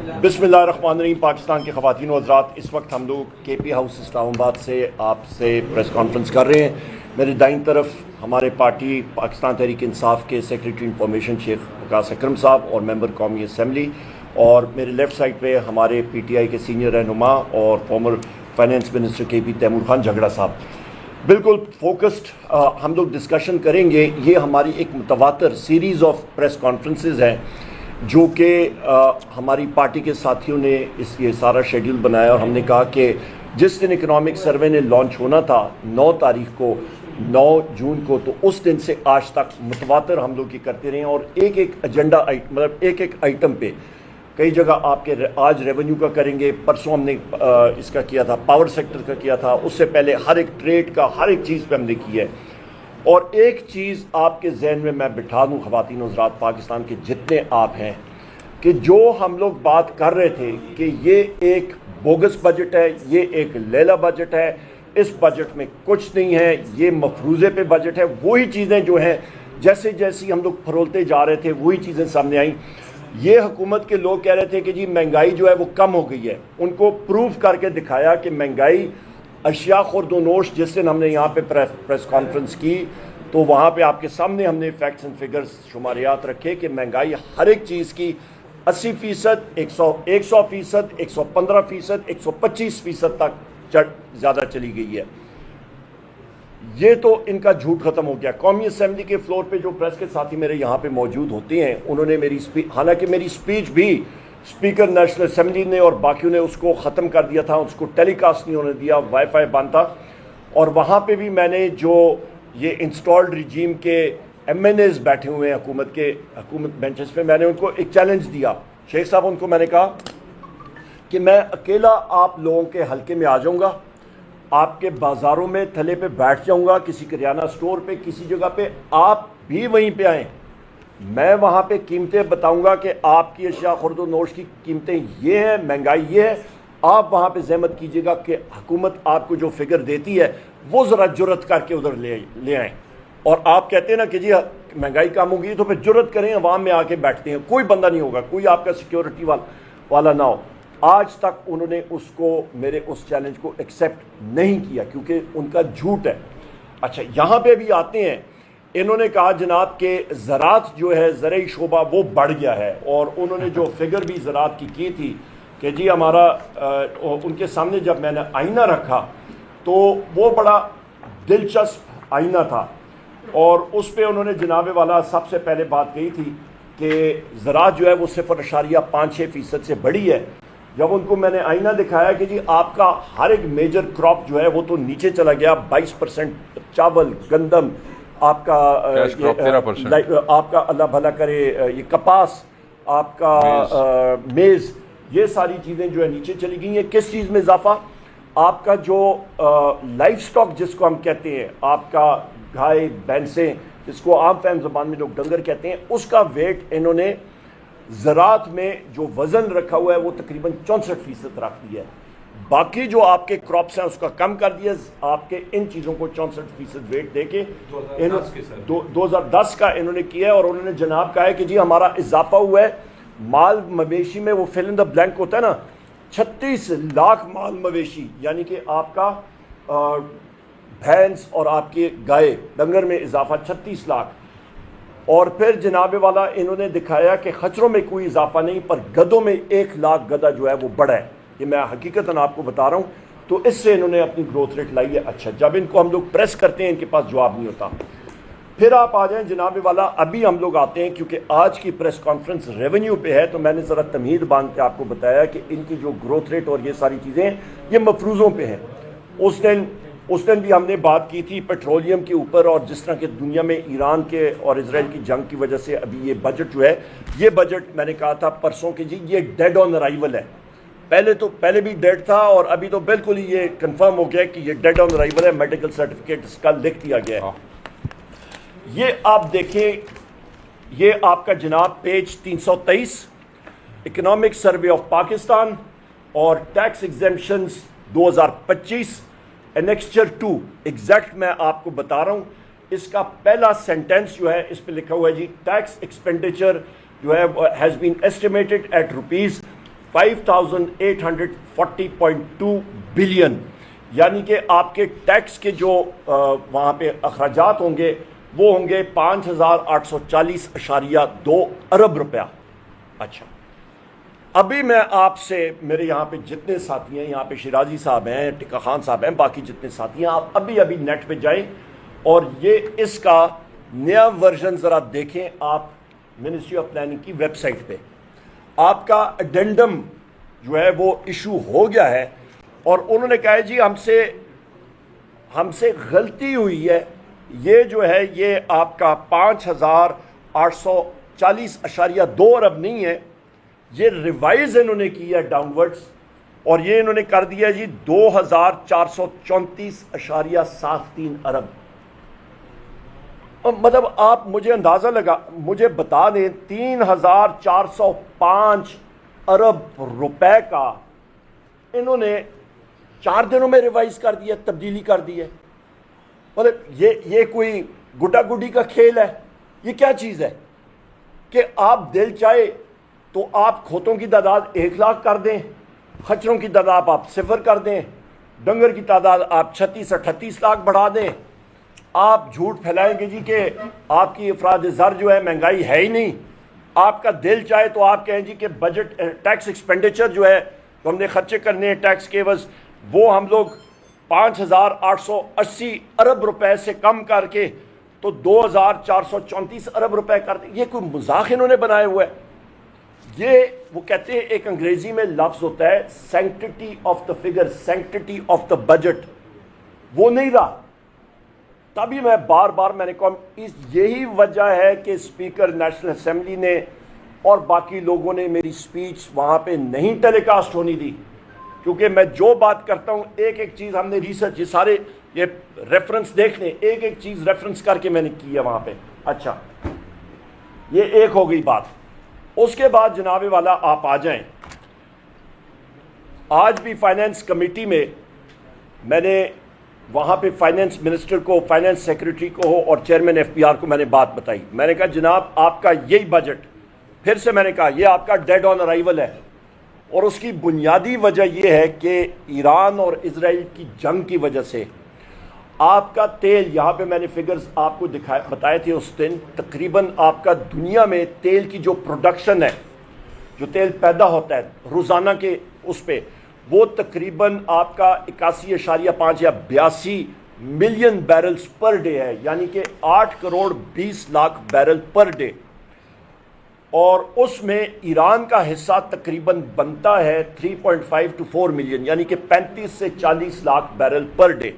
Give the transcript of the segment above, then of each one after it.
بسم اللہ الرحمن الرحیم۔ پاکستان کے خواتین و حضرات، اس وقت ہم لوگ کے پی ہاؤس اسلام آباد سے آپ سے پریس کانفرنس کر رہے ہیں۔ میرے دائیں طرف ہمارے پارٹی پاکستان تحریک انصاف کے سیکریٹری انفارمیشن شیخ وقاص اکرم صاحب اور ممبر قومی اسمبلی، اور میرے لیفٹ سائڈ پہ ہمارے پی ٹی آئی کے سینئر رہنما اور فارمر فائنانس منسٹر کے پی تیمور خان جھگڑا صاحب۔ بالکل فوکسڈ ہم لوگ ڈسکشن کریں گے۔ یہ ہماری ایک متواتر سیریز آف پریس کانفرنسز ہیں جو کہ ہماری پارٹی کے ساتھیوں نے یہ سارا شیڈیول بنایا، اور ہم نے کہا کہ جس دن اکنامک سروے نے لانچ ہونا تھا 9 تاریخ کو، 9 جون کو، تو اس دن سے آج تک متواتر ہم لوگ یہ کرتے رہے ہیں، اور ایک ایک ایجنڈا مطلب ایک آئٹم پہ کئی جگہ آپ کے آج ریونیو کا کریں گے، پرسوں ہم نے اس کا کیا تھا، پاور سیکٹر کا کیا تھا، اس سے پہلے ہر ایک ٹریڈ کا ہر ایک چیز پہ ہم نے کیا ہے۔ اور ایک چیز آپ کے ذہن میں بٹھا دوں خواتین و حضرات پاکستان کے جتنے آپ ہیں، کہ جو ہم لوگ بات کر رہے تھے کہ یہ ایک بوگس بجٹ ہے، یہ ایک لیلا بجٹ ہے، اس بجٹ میں کچھ نہیں ہے، یہ مفروضے پہ بجٹ ہے، وہی چیزیں جو ہیں جیسے ہم لوگ پھرولتے جا رہے تھے وہی چیزیں سامنے آئیں۔ یہ حکومت کے لوگ کہہ رہے تھے کہ جی مہنگائی جو ہے وہ کم ہو گئی ہے، ان کو پروف کر کے دکھایا کہ مہنگائی اشیاء خورد و نوش، جس دن ہم نے یہاں پہ پریس کانفرنس کی تو وہاں پہ آپ کے سامنے ہم نے فیکٹس اینڈ فگرز شماریات رکھے کہ مہنگائی ہر ایک چیز کی 80%، 100%، 115%، 125% تک زیادہ چلی گئی ہے۔ یہ تو ان کا جھوٹ ختم ہو گیا۔ قومی اسمبلی کے فلور پہ جو پریس کے ساتھی میرے یہاں پہ موجود ہوتے ہیں، انہوں نے حالانکہ میری اسپیچ بھی اسپیکر نیشنل اسمبلی نے اور باقیوں نے اس کو ختم کر دیا تھا، اس کو ٹیلی کاسٹ نہیں ہونے دیا، وائی فائی بند تھا، اور وہاں پہ بھی میں نے جو یہ انسٹالڈ ریجیم کے ایم این ایز بیٹھے ہوئے ہیں حکومت بینچز پہ، میں نے ان کو ایک چیلنج دیا۔ شیخ صاحب، ان کو میں نے کہا کہ میں اکیلا آپ لوگوں کے حلقے میں آ جاؤں گا، آپ کے بازاروں میں تھلے پہ بیٹھ جاؤں گا، کسی کریانہ سٹور پہ، کسی جگہ پہ، آپ بھی وہیں پہ آئیں، میں وہاں پہ قیمتیں بتاؤں گا کہ آپ کی اشیاء خورد و نوش کی قیمتیں یہ ہیں، مہنگائی یہ ہے، آپ وہاں پہ زحمت کیجیے گا کہ حکومت آپ کو جو فگر دیتی ہے وہ ذرا جرت کر کے ادھر لے آئیں۔ اور آپ کہتے ہیں نا کہ جی مہنگائی کم ہوگی، تو پھر جرت کریں، عوام میں آ کے بیٹھتے ہیں، کوئی بندہ نہیں ہوگا، کوئی آپ کا سیکیورٹی والا نہ ہو۔ آج تک انہوں نے میرے اس چیلنج کو ایکسیپٹ نہیں کیا، کیونکہ ان کا جھوٹ ہے۔ اچھا، یہاں پہ بھی آتے ہیں، انہوں نے کہا جناب کہ زراعت جو ہے، زرعی شعبہ وہ بڑھ گیا ہے، اور انہوں نے جو فگر بھی زراعت کی تھی کہ جی ہمارا، ان کے سامنے جب میں نے آئینہ رکھا تو وہ بڑا دلچسپ آئینہ تھا، اور اس پہ انہوں نے جناب والا سب سے پہلے بات کہی تھی کہ زراعت جو ہے وہ 0.56% سے بڑھی ہے۔ جب ان کو میں نے آئینہ دکھایا کہ جی آپ کا ہر ایک میجر کراپ جو ہے وہ تو نیچے چلا گیا، 22% چاول، گندم، آپ کا اللہ بھلا کرے یہ کپاس، آپ کا میز، یہ ساری چیزیں جو ہے نیچے چلی گئی ہیں۔ کس چیز میں اضافہ؟ آپ کا جو لائف سٹاک جس کو ہم کہتے ہیں، آپ کا گائے، بھینسیں، جس کو عام فہم زبان میں لوگ ڈنگر کہتے ہیں، اس کا ویٹ انہوں نے زراعت میں جو وزن رکھا ہوا ہے وہ تقریباً 64% رکھ دیا ہے۔ باقی جو آپ کے کراپس ہیں اس کا کم کر دیا، آپ کے ان چیزوں کو 64% ویٹ دے کے 2010 کا انہوں نے کیا ہے، اور انہوں نے جناب کہا ہے کہ جی ہمارا اضافہ ہوا ہے مال مویشی میں، وہ فل ان دا بلینک ہوتا ہے نا، 36 لاکھ مال مویشی، یعنی کہ آپ کا بھینس اور آپ کی گائے ڈنگر میں اضافہ 36 لاکھ۔ اور پھر جناب والا انہوں نے دکھایا کہ خچروں میں کوئی اضافہ نہیں، پر گدوں میں 1 لاکھ گدھا جو ہے وہ بڑھا ہے۔ یہ میں حقیقتاً آپ کو بتا رہا ہوں، تو اس سے انہوں نے اپنی گروتھ ریٹ لائی ہے۔ اچھا، جب ان کو ہم لوگ پریس کرتے ہیں ان کے پاس جواب نہیں ہوتا۔ پھر آپ آ جائیں جناب والا، ابھی ہم لوگ آتے ہیں کیونکہ آج کی پریس کانفرنس ریونیو پہ ہے، تو میں نے ذرا تمہید باندھ کے آپ کو بتایا کہ ان کی جو گروتھ ریٹ اور یہ ساری چیزیں یہ مفروضوں پہ ہیں۔ اس دن بھی ہم نے بات کی تھی پیٹرولیم کے اوپر، اور جس طرح کہ دنیا میں ایران کے اور اسرائیل کی جنگ کی وجہ سے ابھی یہ بجٹ جو ہے، یہ بجٹ میں نے کہا تھا پرسوں کہ جی یہ ڈیڈ آن ارائیول ہے۔ پہلے بھی ڈیڈ تھا، اور ابھی تو بالکل ہی یہ کنفرم ہو گیا کہ یہ ڈیڈ آن ارائیول ہے، میڈیکل سرٹیفکیٹ اس کا لکھ دیا گیا ہے۔ یہ آپ دیکھیں، یہ آپ کا جناب page 323، economic survey of Pakistan اور ٹیکس ایگزیمپشنز 2025، انیکسچر 2، ایگزیکٹ میں آپ کو بتا رہا ہوں۔ اس کا پہلا سینٹنس جو ہے اس پہ لکھا ہوا ہے جی ٹیکس ایکسپینڈیچر جو ہے has been estimated at 5840.2 billion, یعنی کہ آپ کے ٹیکس کے جو وہاں پہ اخراجات ہوں گے وہ ہوں گے 5840.2 ارب روپیہ۔ اچھا، ابھی میں آپ سے، میرے یہاں پہ جتنے ساتھی ہیں، یہاں پہ شیرازی صاحب ہیں، ٹکا خان صاحب ہیں، باقی جتنے ساتھی ہیں، آپ ابھی نیٹ پہ جائیں اور یہ اس کا نیا ورژن ذرا دیکھیں آپ منسٹری آف پلاننگ کی ویب سائٹ پہ۔ آپ کا ایڈنڈم جو ہے وہ ایشو ہو گیا ہے اور انہوں نے کہا ہے جی ہم سے غلطی ہوئی ہے، یہ جو ہے یہ آپ کا 5840.2 ارب نہیں ہے، یہ ریوائز انہوں نے کی ہے ڈاؤن ورڈز، اور یہ انہوں نے کر دیا جی 2434.73 ارب۔ مطلب آپ مجھے اندازہ مجھے بتا دیں 3405 ارب روپے کا انہوں نے 4 دنوں میں ریوائز کر دیا، تبدیلی کر دی ہے۔ مطلب یہ کوئی گڈا گڈی کا کھیل ہے؟ یہ کیا چیز ہے کہ آپ دل چاہے تو آپ کھوتوں کی تعداد 1 لاکھ کر دیں، خچروں کی تعداد آپ 0 کر دیں، ڈنگر کی تعداد آپ 36-38 لاکھ بڑھا دیں، آپ جھوٹ پھیلائیں گے جی کہ آپ کی افراد زر جو ہے مہنگائی ہے ہی نہیں۔ آپ کا دل چاہے تو آپ کہیں جی کہ بجٹ ٹیکس ایکسپینڈیچر جو ہے تو ہم نے خرچے کرنے ہیں ٹیکس کے عوض، وہ ہم لوگ 5880 ارب روپے سے کم کر کے تو 2434 ارب روپے کر دیں۔ یہ کوئی مذاق انہوں نے بنائے ہوا ہے۔ یہ وہ کہتے ہیں، ایک انگریزی میں لفظ ہوتا ہے sanctity of the figure, sanctity of the budget, وہ نہیں رہا۔ تبھی میں بار بار میں نے کہا یہی وجہ ہے کہ اسپیکر نیشنل اسمبلی نے اور باقی لوگوں نے میری سپیچ وہاں پہ نہیں ٹیلی کاسٹ ہونی دی، کیونکہ میں جو بات کرتا ہوں ایک ایک چیز ہم نے ریسرچ، یہ سارے یہ ریفرنس دیکھ لیں، ایک ایک چیز ریفرنس کر کے میں نے کی ہے وہاں پہ۔ اچھا، یہ ایک ہو گئی بات۔ اس کے بعد جناب والا آپ آ جائیں، آج بھی فائنینس کمیٹی میں میں نے وہاں پہ فائنینس منسٹر کو، فائنینس سیکریٹری کو اور چیئرمین ایف پی آر کو میں نے بات بتائی۔ میں نے کہا جناب آپ کا یہی بجٹ، پھر سے میں نے کہا یہ آپ کا ڈیڈ آن ارائیول ہے، اور اس کی بنیادی وجہ یہ ہے کہ ایران اور اسرائیل کی جنگ کی وجہ سے آپ کا تیل، یہاں پہ میں نے فگرز آپ کو بتائے تھے اس دن، تقریباً آپ کا دنیا میں تیل کی جو پروڈکشن ہے، جو تیل پیدا ہوتا ہے روزانہ کے اس پہ، وہ تقریباً آپ کا 81.5 یا 82 ملین بیرلز پر ڈے ہے، یعنی کہ 8 crore 20 lakh barrel per day, اور اس میں ایران کا حصہ تقریباً بنتا ہے 3.5 to 4 ملین، یعنی کہ 35 سے 40 لاکھ بیرل پر ڈے۔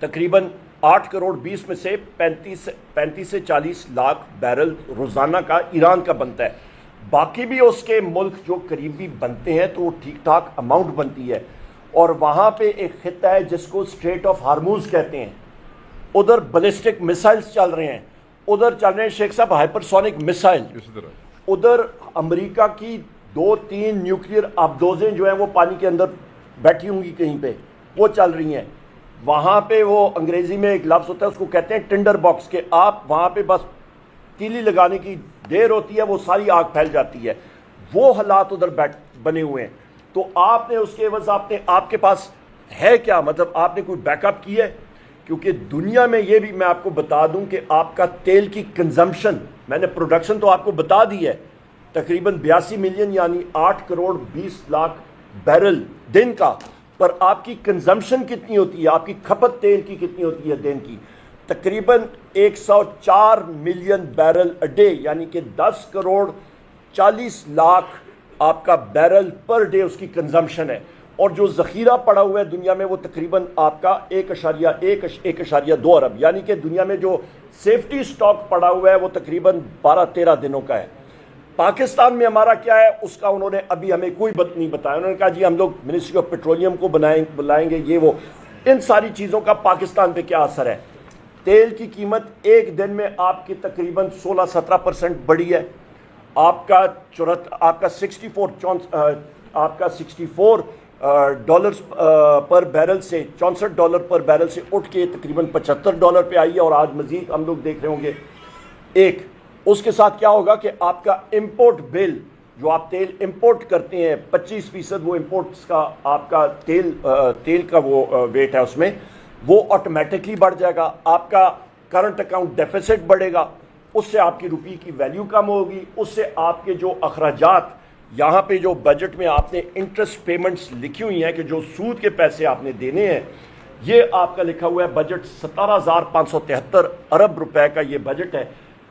تقریباً 8 کروڑ 20 میں سے 35 سے 40 لاکھ بیرل روزانہ کا ایران کا بنتا ہے۔ باقی بھی اس کے ملک جو قریبی بنتے ہیں تو وہ ٹھیک ٹھاک اماؤنٹ بنتی ہے، اور وہاں پہ ایک خطہ ہے جس کو اسٹریٹ آف ہارموز کہتے ہیں، ادھر بیلسٹک میسائلز چل رہے ہیں، ادھر چل رہے ہیں شیخ صاحب ہائپرسونک میسائل، ادھر امریکہ کی 2-3 نیوکلیئر آبدوزیں جو ہیں وہ پانی کے اندر بیٹھی ہوں گی کہیں پہ، وہ چل رہی ہیں۔ وہاں پہ وہ انگریزی میں ایک لفظ ہوتا ہے اس کو کہتے ہیں ٹنڈر باکس، کہ آپ وہاں پہ بس تیلی لگانے کی دیر ہوتی ہے وہ ساری آگ پھیل جاتی ہے، وہ حالات ادھر بنے ہوئے ہیں۔ تو آپ نے اس کے عوض آپ کے پاس ہے کیا، مطلب آپ نے کوئی بیک اپ کی ہے؟ کیونکہ دنیا میں یہ بھی میں آپ کو بتا دوں کہ آپ کا تیل کی کنزمپشن، میں نے پروڈکشن تو آپ کو بتا دی ہے تقریباً 82 ملین یعنی 8 کروڑ 20 لاکھ بیرل دن کا، پر آپ کی کنزمپشن کتنی ہوتی ہے، آپ کی کھپت تیل کی کتنی ہوتی ہے دن کی؟ تقریباً 104 ملین بیرل اے ڈے، یعنی کہ 10 کروڑ 40 لاکھ آپ کا بیرل پر ڈے اس کی کنزمپشن ہے، اور جو ذخیرہ پڑا ہوا ہے دنیا میں وہ تقریباً آپ کا 1.2 ارب، یعنی کہ دنیا میں جو سیفٹی سٹاک پڑا ہوا ہے وہ تقریباً 12-13 دنوں کا ہے۔ پاکستان میں ہمارا کیا ہے اس کا انہوں نے ابھی ہمیں کوئی بات نہیں بتایا۔ انہوں نے کہا جی ہم لوگ منسٹری آف پیٹرولیم کو بلائیں گے، یہ وہ، ان ساری چیزوں کا پاکستان پہ کیا اثر ہے؟ تیل کی قیمت ایک دن میں آپ کی تقریباً 16-17% بڑھی ہے، آپ کا 64 ڈالرز پر بیرل سے $64 پر بیرل سے اٹھ کے تقریباً $75 پہ آئی ہے، اور آج مزید ہم لوگ دیکھ رہے ہوں گے۔ ایک اس کے ساتھ کیا ہوگا کہ آپ کا امپورٹ بل جو آپ تیل امپورٹ کرتے ہیں 25% وہ امپورٹس کا آپ کا تیل کا وہ ویٹ ہے اس میں، وہ آٹومیٹکلی بڑھ جائے گا. آپ کا کرنٹ اکاؤنٹ ڈیفیسٹ بڑھے گا، اس سے آپ کی روپی کی ویلیو کم ہوگی، اس سے آپ کے جو اخراجات یہاں پہ جو بجٹ میں آپ نے انٹرسٹ پیمنٹس لکھی ہوئی ہیں کہ جو سود کے پیسے آپ نے دینے ہیں، یہ آپ کا لکھا ہوا ہے بجٹ 17,573 ارب روپے کا یہ بجٹ ہے.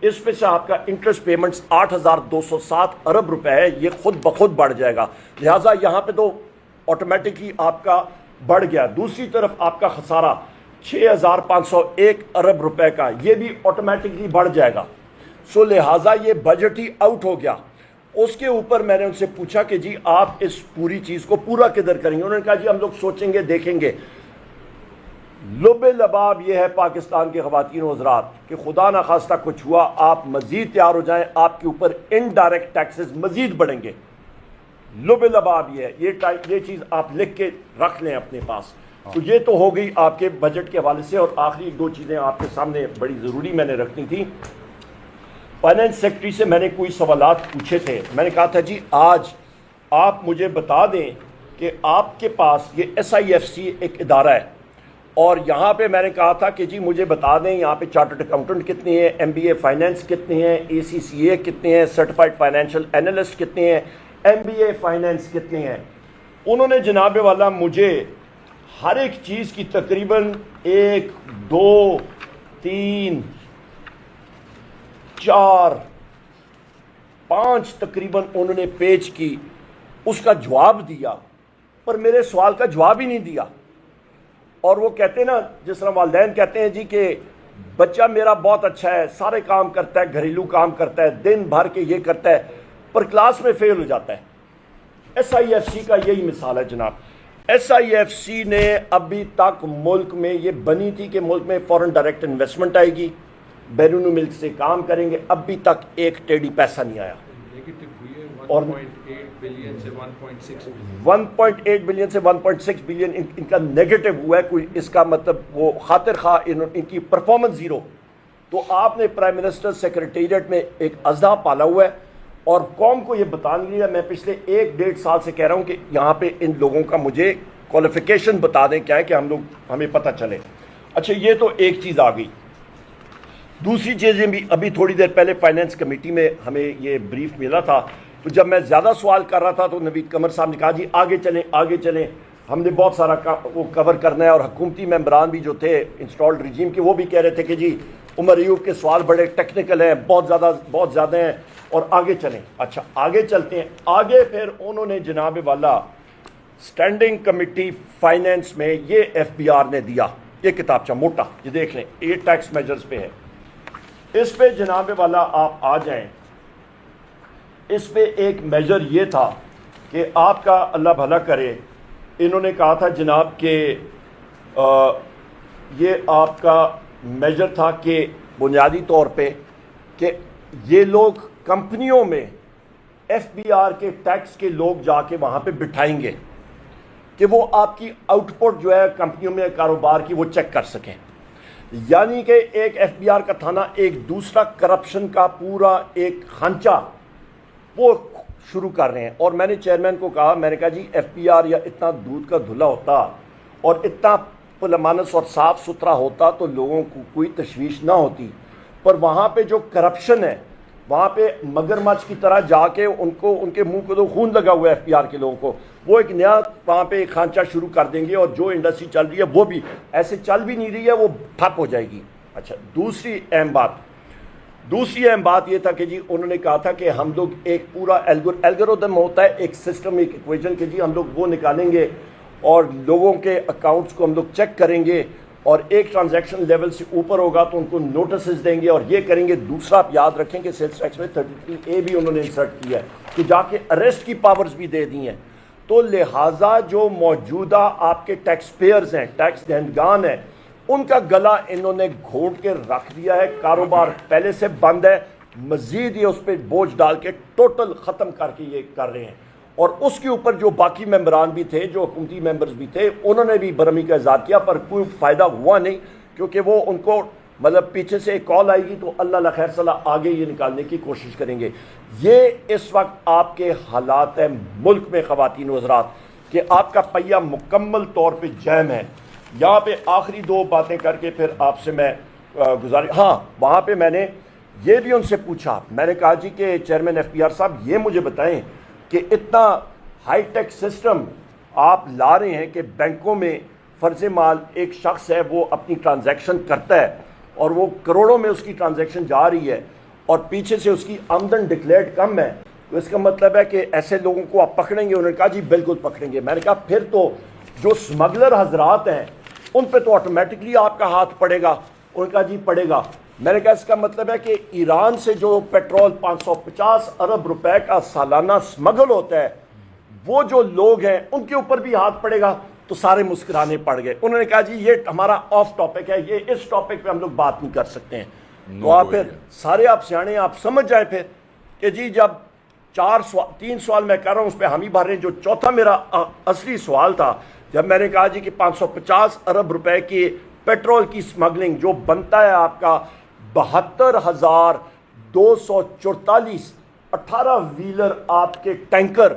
اس پہ سے آپ کا انٹرسٹ پیمنٹس 8,207 ارب روپے ہے، یہ خود بخود بڑھ جائے گا. لہٰذا یہاں پہ تو آٹومیٹکلی آپ کا بڑھ گیا. دوسری طرف آپ کا خسارہ 6,501 ارب روپے کا، یہ بھی آٹومیٹکلی بڑھ جائے گا. سو لہٰذا یہ بجٹ ہی آؤٹ ہو گیا. اس کے اوپر میں نے ان سے پوچھا کہ جی آپ اس پوری چیز کو پورا کدھر کریں گے؟ انہوں نے کہا جی ہم لوگ سوچیں گے، دیکھیں گے. لب لباب یہ ہے پاکستان کے خواتین و حضرات کہ خدا نخواستہ کچھ ہوا، آپ مزید تیار ہو جائیں، آپ کے اوپر انڈائریکٹ ٹیکسز مزید بڑھیں گے. لب لباب یہ ہے، یہ چیز آپ لکھ کے رکھ لیں اپنے پاس. تو یہ تو ہو گئی آپ کے بجٹ کے حوالے سے. اور آخری دو چیزیں آپ کے سامنے بڑی ضروری میں نے رکھنی تھی. فائنانس سیکٹری سے میں نے کوئی سوالات پوچھے تھے. میں نے کہا تھا جی آج آپ مجھے بتا دیں کہ آپ کے پاس یہ SIFC ایک ادارہ ہے، اور یہاں پہ میں نے کہا تھا کہ جی مجھے بتا دیں یہاں پہ چارٹرڈ اکاؤنٹنٹ کتنے ہیں، MBA فائنینس کتنے ہیں، ACCA کتنے ہیں، سرٹیفائڈ فائنینشیل اینالسٹ کتنے ہیں، MBA فائنینس کتنے ہیں. انہوں نے جناب والا مجھے ہر ایک چیز کی تقریباً 1 2 3 4 5 تقریباً انہوں نے پیج کی اس کا جواب دیا، پر میرے سوال کا جواب ہی نہیں دیا. اور وہ کہتے ہیں نا، جس طرح والدین کہتے ہیں جی کہ بچہ میرا بہت اچھا ہے، سارے کام کرتا ہے، گھریلو کام کرتا ہے، دن بھر کے یہ کرتا ہے، پر کلاس میں فیل ہو جاتا ہے. SIFC کا یہی مثال ہے جناب. SIFC نے ابھی تک ملک میں یہ بنی تھی کہ ملک میں فورن ڈائریکٹ انویسٹمنٹ آئے گی، بیرون ملک سے کام کریں گے، ابھی تک ایک ٹیڑی پیسہ نہیں آیا. اور 1.8 بلین سے 1.6 بلین ان کا نیگیٹو ہوا ہے. کوئی اس کا مطلب وہ خاطر خواہ ان کی پرفارمنس زیرو. تو آپ نے پرائم منسٹر سیکریٹریٹ میں ایک اژدھا پالا ہوا ہے، اور قوم کو یہ بتانے کے لیے میں پچھلے 1.5 سال سے کہہ رہا ہوں کہ یہاں پہ ان لوگوں کا مجھے کوالیفیکیشن بتا دیں کیا ہے کہ ہمیں پتہ چلے. اچھا یہ تو ایک چیز آ گئی. دوسری چیزیں بھی ابھی تھوڑی دیر پہلے فائنینس کمیٹی میں ہمیں یہ بریف ملا تھا، تو جب میں زیادہ سوال کر رہا تھا تو نوید قمر صاحب نے کہا جی آگے چلیں آگے چلیں، ہم نے بہت سارا وہ کور کرنا ہے. اور حکومتی ممبران بھی جو تھے انسٹالڈ ریجیم کے، وہ بھی کہہ رہے تھے کہ جی عمر ایوب کے سوال بڑے ٹیکنیکل ہیں، بہت زیادہ ہیں، اور آگے چلیں. اچھا آگے چلتے ہیں. آگے پھر انہوں نے جناب والا اسٹینڈنگ کمیٹی فائنینس میں یہ FBR نے دیا، یہ کتابچہ موٹا، یہ دیکھ لیں، یہ ٹیکس میجرز پہ ہے. اس پہ جناب والا آپ آ جائیں. اس پہ ایک میجر یہ تھا کہ آپ کا اللہ بھلا کرے، انہوں نے کہا تھا جناب کہ یہ آپ کا میجر تھا کہ بنیادی طور پہ کہ یہ لوگ کمپنیوں میں FBR کے ٹیکس کے لوگ جا کے وہاں پہ بٹھائیں گے کہ وہ آپ کی آؤٹ پٹ جو ہے کمپنیوں میں کاروبار کی وہ چیک کر سکیں. یعنی کہ ایک FBR کا تھانہ ایک دوسرا کرپشن کا پورا ایک خانچہ وہ شروع کر رہے ہیں. اور میں نے چیئرمین کو کہا، میں نے کہا جی FBR یا اتنا دودھ کا دھلا ہوتا اور اتنا پرامانس اور صاف ستھرا ہوتا تو لوگوں کو کوئی تشویش نہ ہوتی، پر وہاں پہ جو کرپشن ہے وہاں پہ مگرمچھ کی طرح جا کے ان کے منہ کو تو خون لگا ہوا ہے FBR کے لوگوں کو، وہ ایک نیا وہاں پہ ایک خانچہ شروع کر دیں گے، اور جو انڈسٹری چل رہی ہے وہ بھی ایسے چل بھی نہیں رہی ہے، وہ ٹھپ ہو جائے گی. اچھا دوسری اہم بات یہ تھا کہ جی انہوں نے کہا تھا کہ ہم لوگ ایک پورا الگوریدم ہوتا ہے، ایک سسٹم، ایک ایکویژن کہ جی ہم لوگ وہ نکالیں گے اور لوگوں کے اکاؤنٹس کو ہم لوگ چیک کریں گے، اور ایک ٹرانزیکشن لیول سے اوپر ہوگا تو ان کو نوٹسز دیں گے اور یہ کریں گے. دوسرا آپ یاد رکھیں کہ سیلز ٹیکس میں 33A بھی انہوں نے انسرٹ کیا ہے کہ جا کے اریسٹ کی پاورز بھی دے دی ہیں. تو لہٰذا جو موجودہ آپ کے ٹیکس پیئرز ہیں، ٹیکس دہندگان ہیں، ان کا گلا انہوں نے گھونٹ کے رکھ دیا ہے. کاروبار پہلے سے بند ہے، مزید یہ اس پہ بوجھ ڈال کے ٹوٹل ختم کر کے یہ کر رہے ہیں. اور اس کے اوپر جو باقی ممبران بھی تھے، جو حکومتی ممبرز بھی تھے، انہوں نے بھی برہمی کا اظہار کیا، پر کوئی فائدہ ہوا نہیں، کیونکہ وہ ان کو مطلب پیچھے سے ایک کال آئے گی تو اللہ خیر صلاح آگے یہ نکالنے کی کوشش کریں گے. یہ اس وقت آپ کے حالات ہیں ملک میں خواتین و حضرات کہ آپ کا پہیہ مکمل طور پہ جیم ہے. یہاں پہ آخری دو باتیں کر کے پھر آپ سے میں گزارش. ہاں وہاں پہ میں نے یہ بھی ان سے پوچھا, میں نے کہا جی کہ چیئرمین ایف پی آر صاحب یہ مجھے بتائیں کہ اتنا ہائی ٹیک سسٹم آپ لا رہے ہیں کہ بینکوں میں فرض مال ایک شخص ہے وہ اپنی ٹرانزیکشن کرتا ہے اور وہ کروڑوں میں اس کی ٹرانزیکشن جا رہی ہے اور پیچھے سے اس کی آمدن ڈکلیئرڈ کم ہے, تو اس کا مطلب ہے کہ ایسے لوگوں کو آپ پکڑیں گے؟ انہوں نے کہا جی بالکل پکڑیں گے. میں نے کہا پھر تو جو سمگلر حضرات ہیں ان پہ تو آٹومیٹکلی آپ کا ہاتھ پڑے گا. انہوں نے کہا جی پڑے گا. میں نے کہا اس کا مطلب ہے کہ ایران سے جو پیٹرول 550 ارب روپے کا سالانہ سمگل ہوتا ہے وہ جو لوگ ہیں ان کے اوپر بھی ہاتھ پڑے گا. تو سارے مسکرانے پڑ گئے. انہوں نے کہا جی یہ ہمارا آف ٹاپک ہے, یہ اس ٹاپک پہ ہم لوگ بات نہیں کر سکتے ہیں. تو آپ پھر سارے آپ سیانے آپ سمجھ جائیں پھر کہ جی جب 3 سوال میں کر رہا ہوں اس پہ ہم ہی بھر رہے ہیں. جو چوتھا میرا اصلی سوال تھا جب میں نے کہا جی کہ 550 ارب روپے کی پیٹرول کی سمگلنگ جو بنتا ہے آپ کا 72,244 18 ویلر آپ کے ٹینکر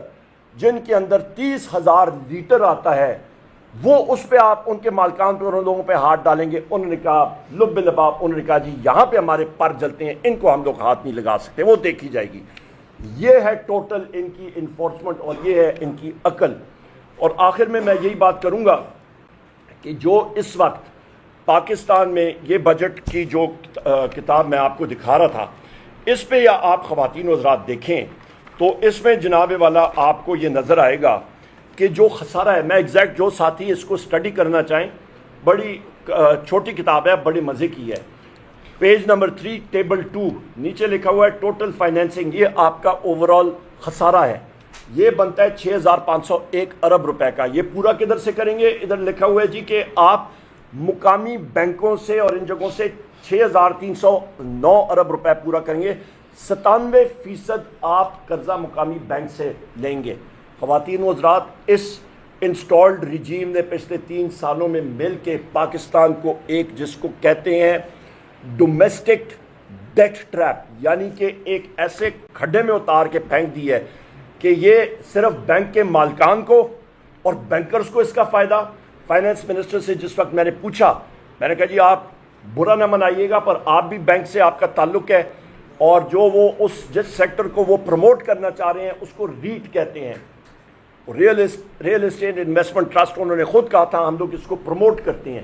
جن کے اندر 30,000 لیٹر آتا ہے, وہ اس پہ آپ ان کے مالکان پہ اور ان لوگوں پہ ہاتھ ڈالیں گے. انہوں نے کہا لب لباب, انہوں نے کہا جی یہاں پہ ہمارے پر جلتے ہیں, ان کو ہم لوگ ہاتھ نہیں لگا سکتے, وہ دیکھی جائے گی. یہ ہے ٹوٹل ان کی انفورسمنٹ اور یہ ہے ان کی عقل. اور آخر میں یہی بات کروں گا کہ جو اس وقت پاکستان میں یہ بجٹ کی جو کتاب میں آپ کو دکھا رہا تھا اس پہ یا آپ خواتین و حضرات دیکھیں تو اس میں جناب والا آپ کو یہ نظر آئے گا کہ جو خسارہ ہے, میں ایگزیکٹ جو ساتھی اس کو سٹڈی کرنا چاہیں, بڑی چھوٹی کتاب ہے, بڑے مزے کی ہے. پیج نمبر 3 ٹیبل 2 نیچے لکھا ہوا ہے ٹوٹل فائنینسنگ, یہ آپ کا اوورال خسارہ ہے, یہ بنتا ہے 6,501 ارب روپے کا. یہ پورا کدھر سے کریں گے؟ ادھر لکھا ہوا ہے جی کہ آپ مقامی بینکوں سے اور ان جگہوں سے 6,309 ارب روپے پورا کریں گے. 97% آپ قرضہ مقامی بینک سے لیں گے. خواتین و حضرات اس انسٹالڈ ریجیم نے پچھلے 3 سالوں میں مل کے پاکستان کو ایک جس کو کہتے ہیں ڈومیسٹک ڈیٹ ٹریپ یعنی کہ ایک ایسے کھڈے میں اتار کے پھینک دی ہے کہ یہ صرف بینک کے مالکان کو اور بینکرز کو اس کا فائدہ. فائنانس منسٹر سے جس وقت میں نے پوچھا, میں نے کہا جی آپ برا نہ منائیے گا پر آپ بھی بینک سے آپ کا تعلق ہے اور جو وہ جس سیکٹر کو وہ پروموٹ کرنا چاہ رہے ہیں اس کو ریٹ کہتے ہیں, ریئل اسٹیٹ انویسٹمنٹ ٹرسٹ. انہوں نے خود کہا تھا ہم لوگ اس کو پروموٹ کرتے ہیں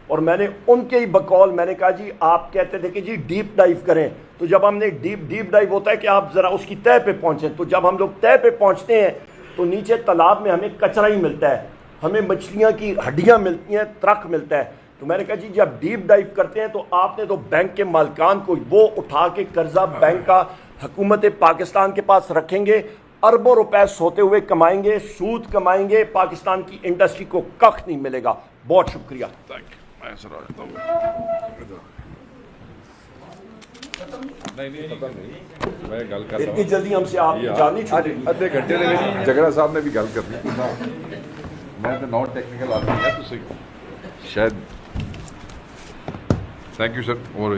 اور میں نے ان کے ہی بقول میں نے کہا جی آپ کہتے تھے کہ جی ڈیپ ڈائیو کریں, تو جب ہم نے ڈیپ ڈائیو ہوتا ہے کہ آپ ذرا اس کی تہہ پہ پہنچیں, تو جب ہم لوگ تہہ پہ پہنچتے ہیں تو نیچے تالاب میں ہمیں کچرا ہی ملتا ہے, ہمیں مچھلیاں کی ہڈیاں ملتی ہیں, ترک ملتا ہے. تو میں نے کہا جی جب ڈیپ ڈائیو کرتے ہیں تو آپ نے تو بینک کے مالکان کو وہ اٹھا کے قرضہ بینک کا حکومت پاکستان کے پاس رکھیں گے, اربوں روپے سوتے ہوئے کمائیں گے, سود کمائیں گے, پاکستان کی انڈسٹری کو کخ نہیں ملے گا. بہت شکریہ. اتنی جلدی ہم سے آپ جانی چھوٹے آدھے گھنٹے میں جگرا صاحب نے بھی گل کر دی. میں تو نان ٹیکنیکل آدمی ہے تو شاید. Thank you sir. اور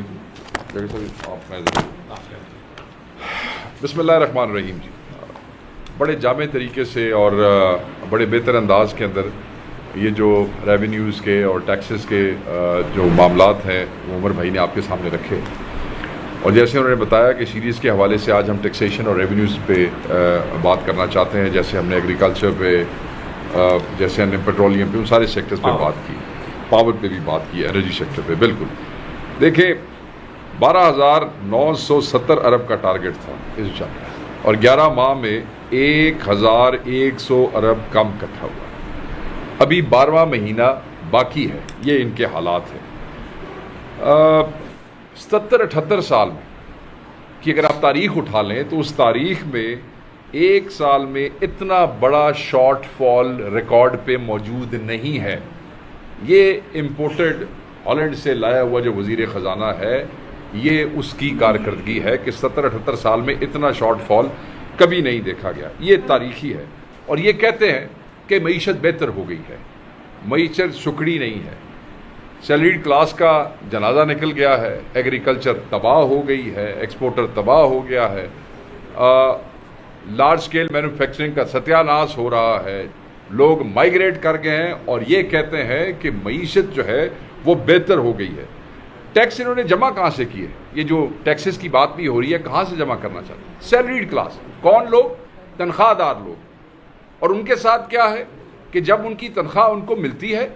بسم اللہ الرحمن الرحیم. جی بڑے جامع طریقے سے اور بڑے بہتر انداز کے اندر یہ جو ریونیوز کے اور ٹیکسز کے جو معاملات ہیں وہ عمر بھائی نے آپ کے سامنے رکھے, اور جیسے انہوں نے بتایا کہ سیریز کے حوالے سے آج ہم ٹیکسیشن اور ریونیوز پہ بات کرنا چاہتے ہیں. جیسے ہم نے ایگریکلچر پہ, جیسے ہم نے پیٹرولیم پہ, ان سارے سیکٹرز پہ بات کی, پاور پہ بھی بات کی, انرجی سیکٹر پہ. بالکل دیکھیں 12,970 ارب کا ٹارگٹ تھا اس جنگ اور 11 ماہ میں 1,100 ارب کم اکٹھا ہوا. ابھی 12واں مہینہ باقی ہے. یہ ان کے حالات ہیں. 77-78 سال میں کہ اگر آپ تاریخ اٹھا لیں تو اس تاریخ میں ایک سال میں اتنا بڑا شارٹ فال ریکارڈ پہ موجود نہیں ہے. یہ امپورٹڈ ہالینڈ سے لایا ہوا جو وزیر خزانہ ہے, یہ اس کی کارکردگی ہے کہ 70-78 سال میں اتنا شارٹ فال کبھی نہیں دیکھا گیا. یہ تاریخی ہے. اور یہ کہتے ہیں کہ معیشت بہتر ہو گئی ہے. معیشت سکڑی نہیں ہے. سیلریڈ کلاس کا جنازہ نکل گیا ہے، ایگریکلچر تباہ ہو گئی ہے، ایکسپورٹر تباہ ہو گیا ہے، لارج سکیل مینوفیکچرنگ کا ستیہ ناش ہو رہا ہے، لوگ مائیگریٹ کر گئے ہیں اور یہ کہتے ہیں کہ معیشت جو ہے وہ بہتر ہو گئی ہے۔ ٹیکس انہوں نے جمع کہاں سے کیے؟ یہ جو ٹیکسز کی بات بھی ہو رہی ہے، کہاں سے جمع کرنا چاہتے ہیں؟ سیلریڈ کلاس، کون لوگ؟ تنخواہ دار لوگ۔ اور ان کے ساتھ کیا ہے کہ جب ان کی تنخواہ ان کو ملتی ہے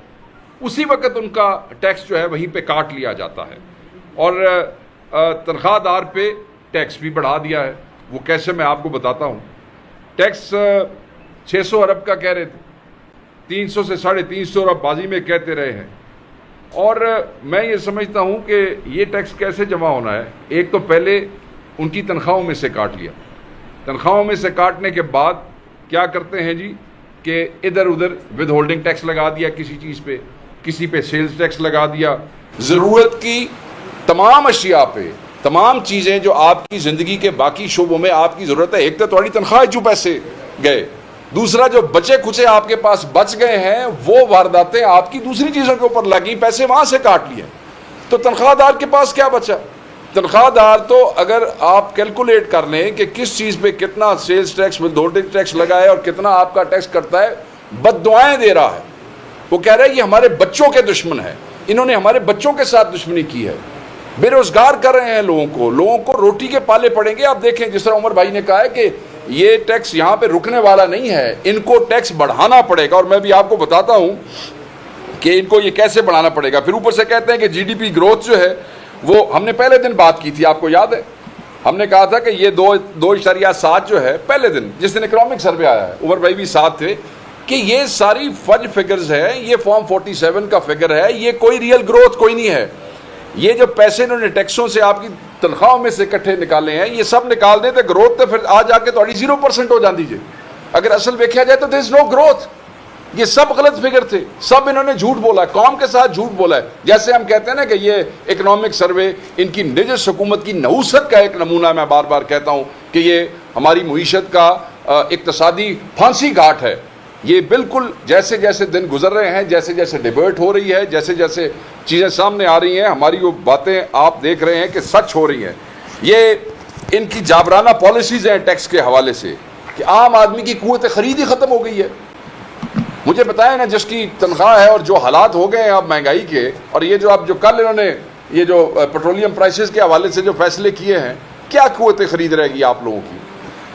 اسی وقت ان کا ٹیکس جو ہے وہیں پہ کاٹ لیا جاتا ہے، اور تنخواہ دار پہ ٹیکس بھی بڑھا دیا ہے۔ وہ کیسے، میں آپ کو بتاتا ہوں۔ ٹیکس 600 ارب کا کہہ رہے تھے، 300 سے 350 ارب بازی میں کہتے رہے ہیں، اور میں یہ سمجھتا ہوں کہ یہ ٹیکس کیسے جمع ہونا ہے؟ ایک تو پہلے ان کی تنخواہوں میں سے کاٹ لیا، تنخواہوں میں سے کاٹنے کے بعد کیا کرتے ہیں جی کہ ادھر ادھر ود ہولڈنگ ٹیکس لگا دیا کسی چیز پہ، کسی پہ سیلز ٹیکس لگا دیا۔ ضرورت کی تمام اشیاء پہ، تمام چیزیں جو آپ کی زندگی کے باقی شعبوں میں آپ کی ضرورت ہے، ایک تو تھوڑی تنخواہ جو پیسے گئے، دوسرا جو بچے کھچے آپ کے پاس بچ گئے ہیں وہ وارداتیں آپ کی دوسری چیزوں کے اوپر لگیں، پیسے وہاں سے کاٹ لیے، تو تنخواہ دار کے پاس کیا بچا؟ تنخواہ دار تو اگر آپ کیلکولیٹ کر لیں کہ کس چیز پہ کتنا sales tax withholding tax لگا ہے اور کتنا آپ کا ٹیکس کرتا ہے، بد دعائیں دے رہا ہے۔ وہ کہہ رہا ہے یہ ہمارے بچوں کے دشمن ہیں، انہوں نے ہمارے بچوں کے ساتھ دشمنی کی ہے، بے روزگار کر رہے ہیں لوگوں کو روٹی کے پالے پڑیں گے۔ آپ دیکھیں جس طرح عمر بھائی نے کہا ہے کہ یہ ٹیکس یہاں پہ رکنے والا نہیں ہے، ان کو ٹیکس بڑھانا پڑے گا، اور میں بھی آپ کو بتاتا ہوں کہ ان کو یہ کیسے بڑھانا پڑے گا۔ پھر اوپر سے کہتے ہیں کہ جی ڈی پی گروتھ جو ہے وہ، ہم نے پہلے دن بات کی تھی، آپ کو یاد ہے، ہم نے کہا تھا کہ یہ 2.7 جو ہے پہلے دن جس دن اکنامک سروے آیا ہے، عمر بھائی بھی ساتھ تھے، کہ یہ ساری فج فگرز ہے، یہ فارم 47 کا فگر ہے، یہ کوئی ریئل گروتھ کوئی نہیں ہے۔ یہ جو پیسے انہوں نے ٹیکسوں سے آپ کی تنخواہوں میں سے اکٹھے نکالے ہیں، یہ سب نکال دیں تو گروتھ تو پھر آ جا کے تھوڑی 0% ہو جاتی جی۔ اگر اصل دیکھا جائے تو دیر از نو گروتھ۔ یہ سب غلط فگر تھے، سب انہوں نے جھوٹ بولا ہے، قوم کے ساتھ جھوٹ بولا ہے۔ جیسے ہم کہتے ہیں نا کہ یہ اکنامک سروے ان کی نجس حکومت کی نحوست کا ایک نمونہ، میں بار بار کہتا ہوں کہ یہ ہماری معیشت کا اقتصادی پھانسی گھاٹ ہے۔ یہ بالکل جیسے جیسے دن گزر رہے ہیں، جیسے جیسے ڈیبیٹ ہو رہی ہے، جیسے جیسے چیزیں سامنے آ رہی ہیں، ہماری وہ باتیں آپ دیکھ رہے ہیں کہ سچ ہو رہی ہیں۔ یہ ان کی جابرانہ پالیسیز ہیں ٹیکس کے حوالے سے کہ عام آدمی کی قوت خرید ہی ختم ہو گئی ہے۔ مجھے بتائیں نا، جس کی تنخواہ ہے اور جو حالات ہو گئے ہیں اب مہنگائی کے، اور یہ جو اب جو کل انہوں نے یہ جو پیٹرولیم پرائسز کے حوالے سے جو فیصلے کیے ہیں، کیا قوت خرید رہے گی آپ لوگوں کی؟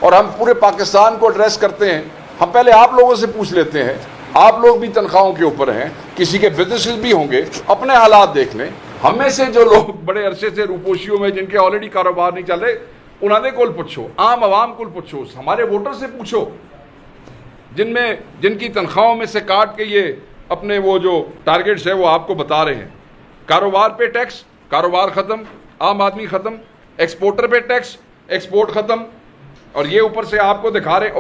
اور ہم پورے پاکستان کو ایڈریس کرتے ہیں، ہم پہلے آپ لوگوں سے پوچھ لیتے ہیں، آپ لوگ بھی تنخواہوں کے اوپر ہیں، کسی کے بزنسز بھی ہوں گے، اپنے حالات دیکھ لیں۔ ہم میں سے جو لوگ بڑے عرصے سے روپوشیوں میں جن کے آلریڈی کاروبار نہیں چل رہے، انہوں نے کول پوچھو، عام عوام کو پوچھو، ہمارے ووٹر سے پوچھو، جن کی تنخواہوں میں سے کاٹ کے یہ اپنے وہ جو ٹارگیٹس ہیں وہ آپ کو بتا رہے ہیں۔ کاروبار پہ ٹیکس، کاروبار ختم، عام آدمی ختم، ایکسپورٹر پہ ٹیکس، ایکسپورٹ ختم، اور یہ اوپر سے آپ کو دکھا رہے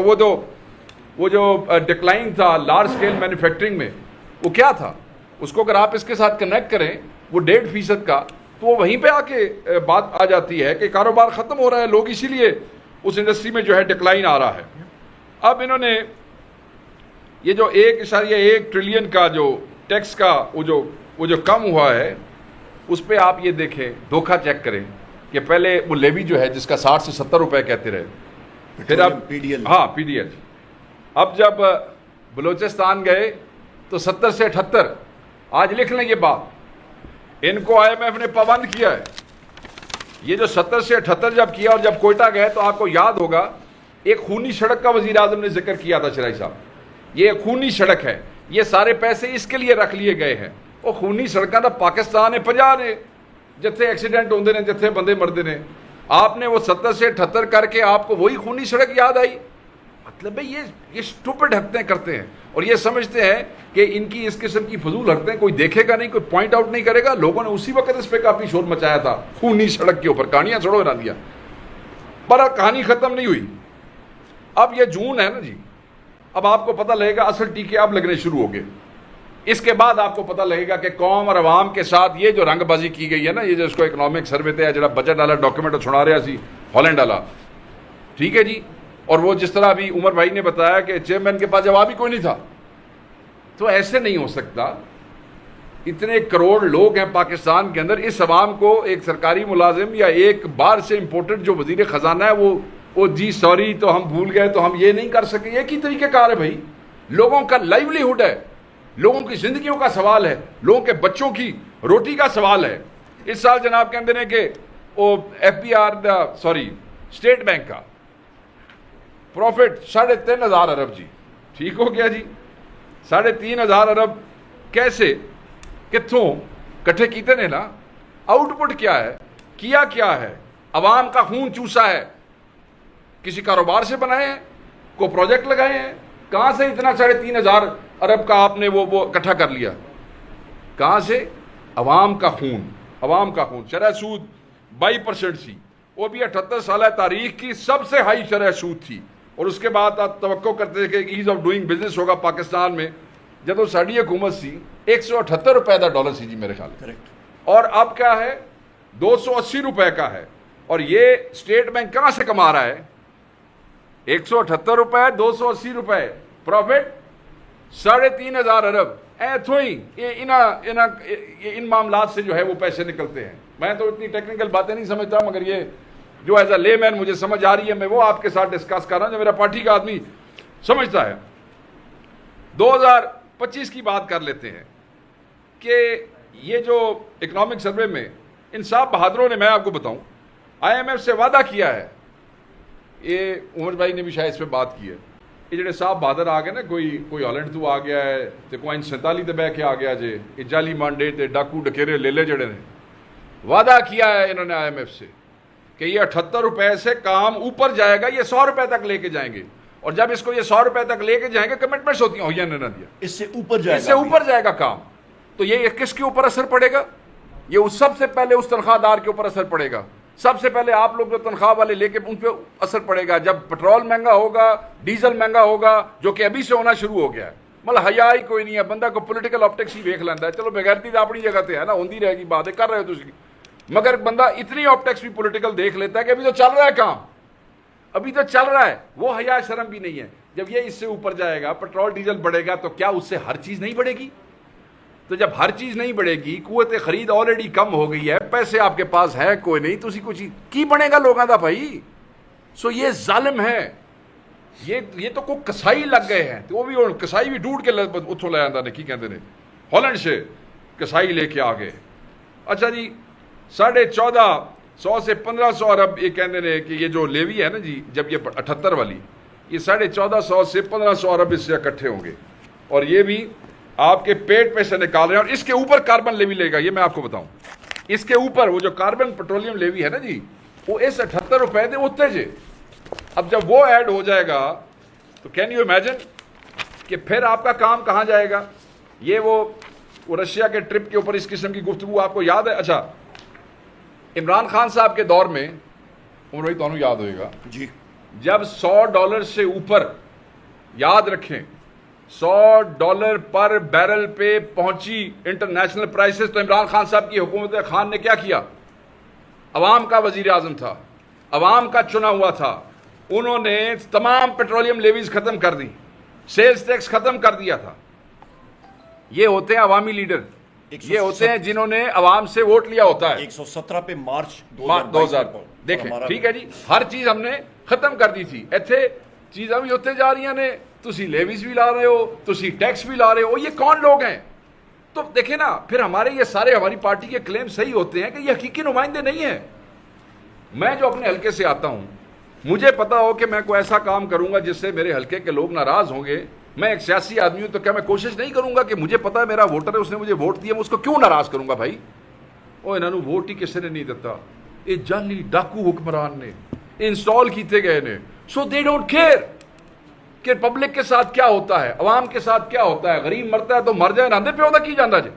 وہ جو ڈکلائن تھا لارج اسکیل مینوفیکچرنگ میں، وہ کیا تھا؟ اس کو اگر آپ اس کے ساتھ کنیکٹ کریں وہ 1.5% کا، تو وہ وہیں پہ آ کے بات آ جاتی ہے کہ کاروبار ختم ہو رہا ہے، لوگ اسی لیے اس انڈسٹری میں جو ہے ڈکلائن آ رہا ہے۔ اب انہوں نے یہ جو 1.1 ٹریلین کا جو ٹیکس کا وہ جو کم ہوا ہے، اس پہ آپ یہ دیکھیں، دھوکہ چیک کریں کہ پہلے وہ لیوی جو ہے جس کا 60 سے 70 روپے کہتے رہے، پھر اب ہاں پی ڈی ایل، اب جب بلوچستان گئے تو 70 سے 78، آج لکھ لیں یہ بات، ان کو آئی ایم ایف نے پابند کیا ہے۔ یہ جو 70 سے 78 جب کیا، اور جب کوئٹہ گئے تو آپ کو یاد ہوگا ایک خونی سڑک کا وزیر اعظم نے ذکر کیا تھا، شرائی صاحب، یہ خونی سڑک ہے، یہ سارے پیسے اس کے لیے رکھ لیے گئے ہیں۔ وہ خونی سڑکاں تو پاکستان ہے 50 نے، جتنے ایکسیڈنٹ ہوندے نے، جتنے بندے مردے نے، آپ نے وہ 70 سے 78 کر کے آپ کو وہی خونی سڑک یاد آئی؟ مطلب ہے یہ اسٹوپڈ حرکتیں کرتے ہیں، اور یہ سمجھتے ہیں کہ ان کی اس قسم کی فضول حرکتیں کوئی دیکھے گا نہیں، کوئی پوائنٹ آؤٹ نہیں کرے گا۔ لوگوں نے اسی وقت اس پہ کافی شور مچایا تھا، خونی سڑک کے اوپر کہانیاں چھوڑو بنا دیا، پر کہانی ختم نہیں ہوئی۔ اب یہ جون ہے نا جی، اب آپ کو پتہ لگے گا اصل ٹیکے اب لگنے شروع ہو گئے۔ اس کے بعد آپ کو پتہ لگے گا کہ قوم اور عوام کے ساتھ یہ جو رنگ بازی کی گئی ہے نا، یہ جو اس کو اکنامک سروے تے جڑا بجٹ والا ڈاکیومنٹ سنا رہا سی ہالینڈ والا، ٹھیک ہے جی، اور وہ جس طرح ابھی عمر بھائی نے بتایا کہ چیئرمین کے پاس جواب ہی کوئی نہیں تھا، تو ایسے نہیں ہو سکتا اتنے کروڑ لوگ ہیں پاکستان کے اندر, اس عوام کو ایک سرکاری ملازم یا ایک باہر سے امپورٹڈ جو وزیر خزانہ ہے وہ جی سوری تو ہم بھول گئے تو ہم یہ نہیں کر سکے, ایک ہی طریقہ کار ہے بھائی. لوگوں کا لائیولیہڈ ہے, لوگوں کی زندگیوں کا سوال ہے, لوگوں کے بچوں کی روٹی کا سوال ہے. اس سال جناب کے اندر ہے کہ وہ اسٹیٹ بینک کا پروفٹ 3,500 ارب جی, ٹھیک ہو گیا جی, 3,500 ارب کیسے کتوں کٹھے کیتے نے نا, آؤٹ پٹ کیا ہے, کیا ہے, عوام کا خون چوسا ہے, کسی کاروبار سے بنائے ہیں, کو پروجیکٹ لگائے ہیں, کہاں سے اتنا 3,500 ارب کا آپ نے وہ اکٹھا کر لیا, کہاں سے؟ عوام کا خون. شرح سود 22% تھی, وہ بھی 78 سالہ تاریخ کی سب سے ہائی شرح سود تھی, اور اس کے بعد آپ توقع کرتے تھے کہ ایز آف ڈوئنگ بزنس ہوگا پاکستان میں. جب وہ ساڑھی حکومت سی 178 روپے کا ڈالر سی جی میرے خیال میں, اور اب کیا ہے 280 روپے کا ہے. اور یہ اسٹیٹ بینک کہاں سے کما رہا ہے؟ 178 روپے 280 روپے پروفٹ 3,500 ارب ایتھوں ہی ان معاملات سے جو ہے وہ پیسے نکلتے ہیں. میں تو اتنی ٹیکنیکل باتیں نہیں سمجھتا, مگر یہ جو ایز اے لے مین مجھے سمجھ آ رہی ہے, میں وہ آپ کے ساتھ ڈسکس کر رہا ہوں جو میرا پارٹی کا آدمی سمجھتا ہے. 2025 کی بات کر لیتے ہیں کہ یہ جو اکنامک سروے میں ان صاحب بہادروں نے, میں آپ کو بتاؤں, IMF سے وعدہ کیا ہے, یہ عمر بھائی نے بھی شاید اس پہ بات کی ہے, یہ جڑے صاحب بہادر آ گئے نا, کوئی ہالینڈ تو آ گیا ہے تو کوئی 47 تے بہ کے آ گیا جے, یہ جعلی مانڈے تے ڈاکو ڈکیرے لے جڑے نے, وعدہ کیا ہے انہوں نے IMF سے کہ یہ 78 روپے سے کام اوپر جائے گا, یہ 100 روپے تک لے کے جائیں گے, اور جب اس کو یہ 100 روپے تک لے کے جائیں گے, کمٹمنٹس ہوتی ہیں, ہوئی نہ دیا, اس سے اوپر جائے گا کام, تو یہ کس کے اوپر اثر پڑے گا؟ یہ سب سے پہلے اس تنخواہ دار کے اوپر اثر پڑے گا. سب سے پہلے آپ لوگ جو تنخواہ والے لے کے ان پہ اثر پڑے گا. جب پٹرول مہنگا ہوگا, ڈیزل مہنگا ہوگا, جو کہ ابھی سے ہونا شروع ہو گیا ہے, مطلب حیا ہی کوئی نہیں ہے, بندہ کو پولیٹیکل آپٹکس ہی دیکھ لینا ہے. چلو بغیرتی تو اپنی جگہ تے ہے نا, ہوندی رہے گی باتیں کر رہے ہو تسی, مگر بندہ اتنی آپٹکس بھی پولیٹیکل دیکھ لیتا ہے کہ ابھی تو چل رہا ہے کام, ابھی تو چل رہا ہے, وہ حیا شرم بھی نہیں ہے. جب یہ اس سے اوپر جائے گا, پٹرول ڈیزل بڑھے گا, تو کیا اس سے ہر چیز نہیں بڑھے گی؟ تو جب ہر چیز نہیں بڑھے گی, قوت خرید آلریڈی کم ہو گئی ہے, پیسے آپ کے پاس ہے کوئی نہیں, تو اسی کچھ کی بنے گا لوگوں کا بھائی. سو یہ ظالم ہے, یہ تو کوئی کسائی لگ گئے ہیں, تو وہ بھی کسائی بھی ڈھونڈ کے اتھوں لے آندا نے, کی کہندے نے, ہالینڈ سے کسائی لے کے آ گئے. اچھا جی, 1450 سے 1500 ارب یہ کہندے نے کہ یہ جو لیوی ہے نا جی, جب یہ 78 والی, یہ 1450 سے 1500 ارب اس سے اکٹھے ہوں گے, اور یہ بھی آپ کے پیٹ پہ سے نکال رہے ہیں. اور اس کے اوپر کاربن لیوی لے گا, یہ میں آپ کو بتاؤں, اس کے اوپر وہ جو کاربن پیٹرولیم لیوی ہے نا جی, وہ اس 78 روپے دے اتنے جے. اب جب وہ ایڈ ہو جائے گا تو کین یو امیجن کہ پھر آپ کا کام کہاں جائے گا. یہ وہ رشیا کے ٹرپ کے اوپر اس قسم کی گفتگو آپ کو یاد ہے. اچھا, عمران خان صاحب کے دور میں, عمر بھائی تمہیں یاد ہوئے گا جی, جب $100 سے اوپر, یاد رکھیں, $100 پر بیرل پہ پہنچی انٹرنیشنل پرائسز, تو عمران خان صاحب کی حکومت خان نے کیا کیا؟ عوام کا وزیر اعظم تھا, عوام کا چنا ہوا تھا, انہوں نے تمام پیٹرولیم لیویز ختم کر دی, سیلز ٹیکس ختم کر دیا تھا. یہ ہوتے ہیں عوامی لیڈر, یہ ہوتے ہیں جنہوں نے عوام سے ووٹ لیا ہوتا ہے. 117 پہ مارچ 2000 دیکھیں, ٹھیک ہے جی, ہر چیز ہم نے ختم کر دی تھی. ایتھے چیزاں بھی ہوتے جا رہی ہیں, تسی لیویز بھی لا رہے ہو, تسی ٹیکس بھی لا رہے ہو, یہ کون لوگ ہیں؟ تو دیکھیں نا, پھر ہمارے یہ سارے ہماری پارٹی کے کلیم صحیح ہوتے ہیں کہ یہ حقیقی نمائندے نہیں ہیں. میں جو اپنے حلقے سے آتا ہوں, مجھے پتا ہو کہ میں کوئی ایسا کام کروں گا جس سے میرے حلقے کے لوگ ناراض ہوں گے. میں ایک سیاسی آدمی ہوں, تو کیا میں کوشش نہیں کروں گا کہ مجھے پتا ہے میرا ووٹر ہے, اس نے مجھے ووٹ دیا, میں اس کو کیوں ناراض کروں گا بھائی؟ وہ انہوں نے ووٹ ہی کسی نے نہیں دیتا, یہ جعلی ڈاکو حکمران نے انسٹال کیتے گئے نے. سو دے ڈونٹ کیئر کہ پبلک کے ساتھ کیا ہوتا ہے, عوام کے ساتھ کیا ہوتا ہے. غریب مرتا ہے تو مر جائے, ناندے پیو دا کی جانا جی,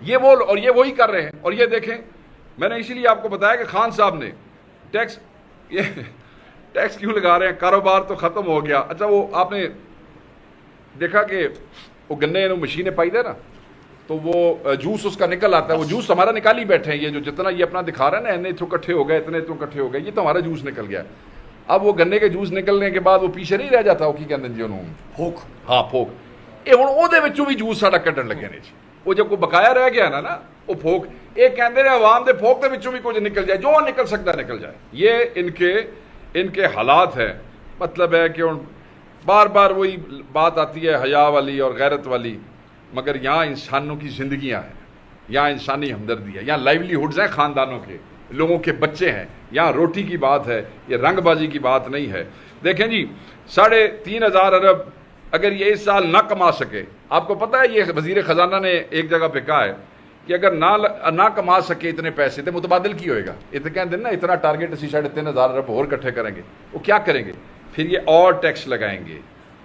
یہ وہ, اور یہ وہی کر رہے ہیں. اور یہ دیکھیں, میں نے اسی لیے آپ کو بتایا کہ خان صاحب نے ٹیکس کیوں لگا رہے ہیں, کاروبار تو ختم ہو گیا. اچھا, وہ آپ نے دیکھا کہ وہ گنے مشینیں پائی دے نا, تو وہ جوس اس کا نکل آتا ہے, وہ جوس ہمارا نکال ہی بیٹھے ہیں. یہ جو جتنا یہ اپنا دکھا رہا ہے نا, اتنے اتوں کٹھے ہو گئے, اتنے اتوں کٹھے ہو گئے, یہ تو ہمارا جوس نکل گیا. اب وہ گنے کے جوس نکلنے کے بعد وہ پیچھے نہیں رہ جاتا, وہ کی کہتے ہیں جی انہوں پھوک, ہاں پھوک, یہ ہوں وہ بھی جوس ساڈا کڈن لگے نے جی. وہ جو کوئی بقایا رہ گیا نا وہ پھوک یہ کہتے ہیں عوام دے پھوک دے وچوں بھی کچھ نکل جائے جو نکل سکتا ہے نکل جائے. یہ ان کے حالات ہے. مطلب ہے کہ بار بار وہی بات آتی ہے حیا والی اور غیرت والی, مگر یہاں انسانوں کی زندگیاں ہیں, یہاں انسانی ہمدردی ہے, یہاں لائیولی ہوڈز ہیں خاندانوں کے, لوگوں کے بچے ہیں, یہاں روٹی کی بات ہے, یہ رنگ بازی کی بات نہیں ہے. دیکھیں جی 3,500 ارب اگر یہ اس سال نہ کما سکے, آپ کو پتہ ہے یہ وزیر خزانہ نے ایک جگہ پہ کہا ہے کہ اگر نہ کما سکے اتنے پیسے تو متبادل کی ہوئے گا. یہ تو کہتے ہیں نا اتنا ٹارگیٹ اسی 3,500 ارب اور اکٹھے کریں گے, وہ کیا کریں گے پھر یہ اور ٹیکس لگائیں گے.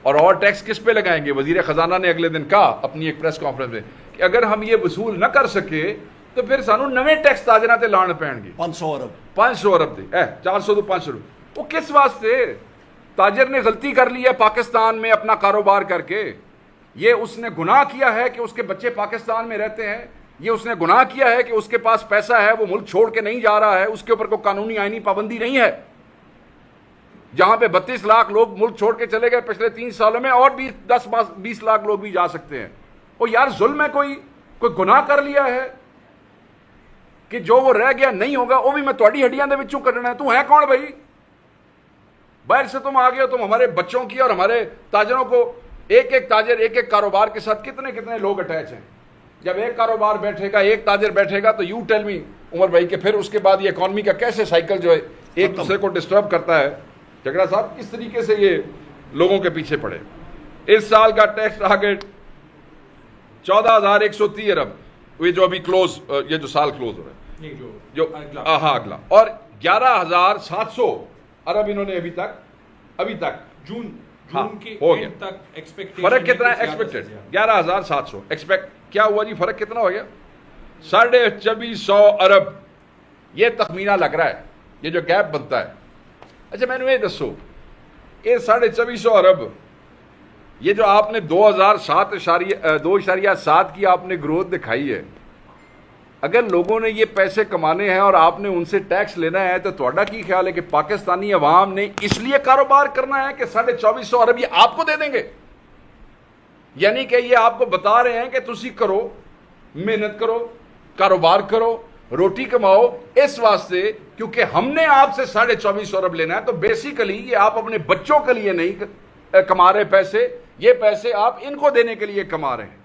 اور ٹیکس کس پہ لگائیں گے؟ وزیر خزانہ نے اگلے دن کہا اپنی ایک پریس کانفرنس میں کہ اگر ہم یہ وصول نہ کر سکے تو پھر سانو نویں ٹیکس تاجراں تے لان پین گے. 500 ارب دے 400 تو 500. وہ کس واسطے؟ تاجر نے غلطی کر لی ہے پاکستان میں اپنا کاروبار کر کے, یہ اس نے گناہ کیا ہے کہ اس کے بچے پاکستان میں رہتے ہیں, یہ اس نے گناہ کیا ہے کہ اس کے پاس پیسہ ہے وہ ملک چھوڑ کے نہیں جا رہا ہے, اس کے اوپر کوئی قانونی آئینی پابندی نہیں ہے. جہاں پہ 32 لاکھ لوگ ملک چھوڑ کے چلے گئے پچھلے 3 سالوں میں, اور بھی 10-20 لاکھ لوگ بھی جا سکتے ہیں. وہ یار ظلم ہے, کوئی گناہ کر لیا ہے کہ جو وہ رہ گیا نہیں ہوگا وہ بھی میں تھوڑی ہڈیاں دے وچوں کرنا ہے. تو ہے کون بھائی؟ باہر سے تم آ گئے ہو, تم ہمارے بچوں کی اور ہمارے تاجروں کو ایک تاجر ایک کاروبار کے ساتھ کتنے لوگ اٹیچ ہیں. جب ایک کاروبار بیٹھے گا, ایک تاجر بیٹھے گا, تو یو ٹیل می عمر بھائی کہ پھر اس کے بعد یہ اکانومی کا کیسے سائیکل جو ہے ایک دوسرے کو ڈسٹرب کرتا ہے. جھگڑا صاحب کس طریقے سے یہ لوگوں کے پیچھے پڑے. اس سال کا ٹیکس ٹارگیٹ 14,130 ارب, یہ جو ابھی کلوز, یہ جو سال کلوز ہو رہا ہے جو اگلا, اور 11,700 ارب انہوں نے ابھی تک جون کے ہو گیا. فرق کتنا ہے ایکسپیکٹڈ؟ 11,700 ایکسپیکٹ کیا ہوا جی, فرق کتنا ہو گیا؟ 2,450 ارب یہ تخمینہ لگ رہا ہے, یہ جو گیپ بنتا ہے. اچھا میں نے یہ دسو, یہ 2,450 ارب یہ جو آپ نے 2.7 کی آپ نے گروتھ دکھائی ہے, اگر لوگوں نے یہ پیسے کمانے ہیں اور آپ نے ان سے ٹیکس لینا ہے تو تھوڑا کی خیال ہے کہ پاکستانی عوام نے اس لیے کاروبار کرنا ہے کہ 2,450 ارب یہ آپ کو دے دیں گے؟ یعنی کہ یہ آپ کو بتا رہے ہیں کہ تسی کرو, محنت کرو, کاروبار کرو, روٹی کماؤ, اس واسطے کیونکہ ہم نے آپ سے 2,450 ارب لینا ہے. تو بیسیکلی یہ آپ اپنے بچوں کے لیے نہیں کما رہے پیسے, یہ پیسے آپ ان کو دینے کے لیے کما رہے ہیں.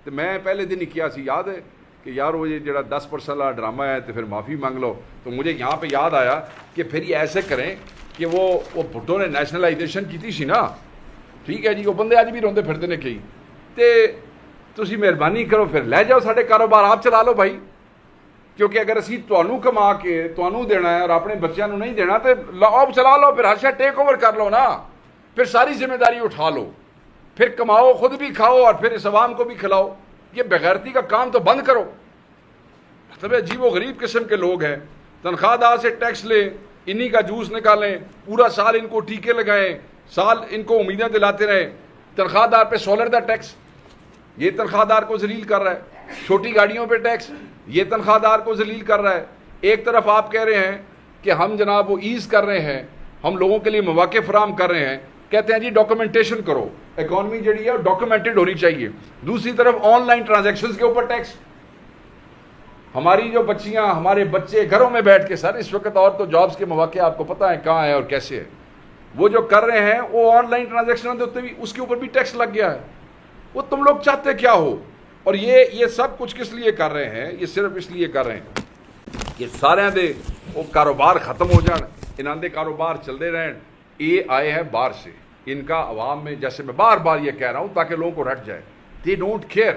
تو میں پہلے دن ہی کیا سی, یاد ہے کہ یار وہ یہ جڑا 10% والا ڈرامہ ہے تو پھر معافی مانگ لو. تو مجھے یہاں پہ یاد آیا کہ پھر یہ ایسے کریں کہ وہ بھٹو نے نیشنلائزیشن کی سی نا, ٹھیک ہے جی, وہ بندے اج بھی روندے پھرتے نے کئی, تے تسی مہربانی کرو پھر لے جاؤ سارے کاروبار آپ چلا لو بھائی. کیونکہ اگر اسی تانوں کما کے تانوں دینا ہے اور اپنے بچیاں نوں نہیں دینا تو آپ چلا لو, پھر ہر شے ٹیک اوور کر لو نا, پھر ساری ذمہ داری اٹھا لو, پھر کماؤ, خود بھی کھاؤ اور پھر اس عوام کو بھی کھلاؤ. یہ بغیرتی کا کام تو بند کرو. مطلب عجیب و غریب قسم کے لوگ ہیں, تنخواہ دار سے ٹیکس لیں, انہی کا جوس نکالیں, پورا سال ان کو ٹیکے لگائیں, سال ان کو امیدیں دلاتے رہیں. تنخواہ دار پہ سولر دا ٹیکس, یہ تنخواہ دار کو ذلیل کر رہا ہے. چھوٹی گاڑیوں پہ ٹیکس, یہ تنخواہ دار کو ذلیل کر رہا ہے. ایک طرف آپ کہہ رہے ہیں کہ ہم جناب وہ ایز کر رہے ہیں, ہم لوگوں کے لیے مواقع فراہم کر رہے ہیں, کہتے ہیں جی ڈاکومنٹیشن کرو, اکانومی جڑی ہے ڈاکومنٹڈ ہونی چاہیے. دوسری طرف آن لائن ٹرانزیکشنز کے اوپر ٹیکس. ہماری جو بچیاں, ہمارے بچے گھروں میں بیٹھ کے, سر اس وقت اور تو جابس کے مواقع آپ کو پتہ ہے کہاں ہیں اور کیسے ہے, وہ جو کر رہے ہیں وہ آن لائن ٹرانزیکشن بھی اس کے اوپر بھی ٹیکس لگ گیا ہے. وہ تم لوگ چاہتے کیا ہو؟ اور یہ سب کچھ کس لیے کر رہے ہیں؟ یہ صرف اس لیے کر رہے ہیں کہ سارے دے وہ کاروبار ختم ہو جان, انہاں دے کاروبار چلتے رہن. یہ آئے ہیں باہر سے, ان کا عوام میں, جیسے میں بار بار یہ کہہ رہا ہوں تاکہ لوگوں کو رٹ جائے, دے ڈونٹ کیئر.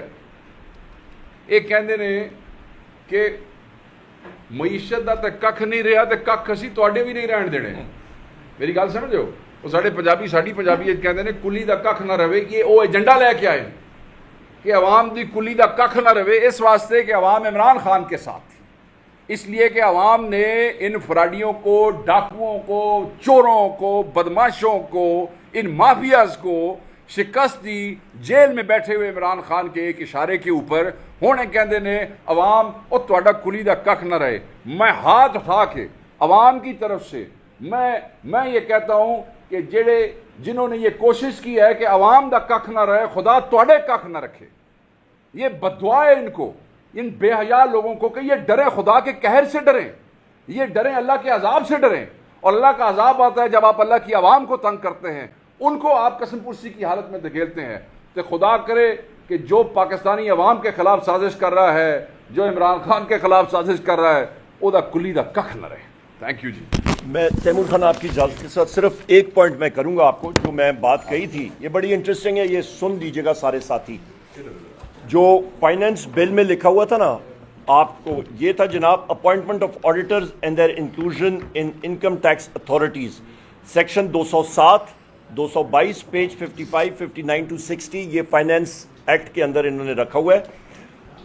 ایک کہندے نے کہ معیشت دا تے ککھ نہیں رہا تے ککھ اسی تواڈے بھی نہیں رہن دینے. میری گل سمجھو, وہ ساڈے پنجابی ساڈی پنجابی کہندے نے کلی دا ککھ نہ رہے. یہ وہ ایجنڈا لے کے آئے کہ عوام دی کلی دا ککھ نہ رہے, اس واسطے کہ عوام عمران خان کے ساتھ, اس لیے کہ عوام نے ان فراڈیوں کو, ڈاکوؤں کو, چوروں کو, بدماشوں کو, ان مافیاز کو شکست دی. جیل میں بیٹھے ہوئے عمران خان کے ایک اشارے کے اوپر ہونے کہندے نے عوام او تواڈا کلی دا ککھ نہ رہے. میں ہاتھ اٹھا کے عوام کی طرف سے میں یہ کہتا ہوں کہ جنہوں نے یہ کوشش کی ہے کہ عوام دا ککھ نہ رہے, خدا تواڈے ککھ نہ رکھے. یہ بددعا ہے ان کو، ان بے حیا لوگوں کو، کہ یہ ڈریں خدا کے قہر سے ڈریں، یہ ڈریں اللہ کے عذاب سے ڈریں. اور اللہ کا عذاب آتا ہے جب آپ اللہ کی عوام کو تنگ کرتے ہیں، ان کو آپ قسم پرسی کی حالت میں دھکیلتے ہیں. تو خدا کرے کہ جو پاکستانی عوام کے خلاف سازش کر رہا ہے، جو عمران خان کے خلاف سازش کر رہا ہے، وہ دا کلی دا کخ نہ رہے. تھینک یو جی. میں تیمور خان آپ کی اجازت کے ساتھ صرف ایک پوائنٹ میں کروں گا آپ کو، جو میں بات کہی تھی یہ بڑی انٹرسٹنگ ہے، یہ سن لیجیے گا سارے ساتھی. جو فائنینس بل میں لکھا ہوا تھا نا آپ کو، یہ تھا جناب appointment of auditors and their inclusion in income tax authorities, section 207 222 page 55 59 to 60، یہ فائنینس ایکٹ کے اندر انہوں نے رکھا ہوا ہے.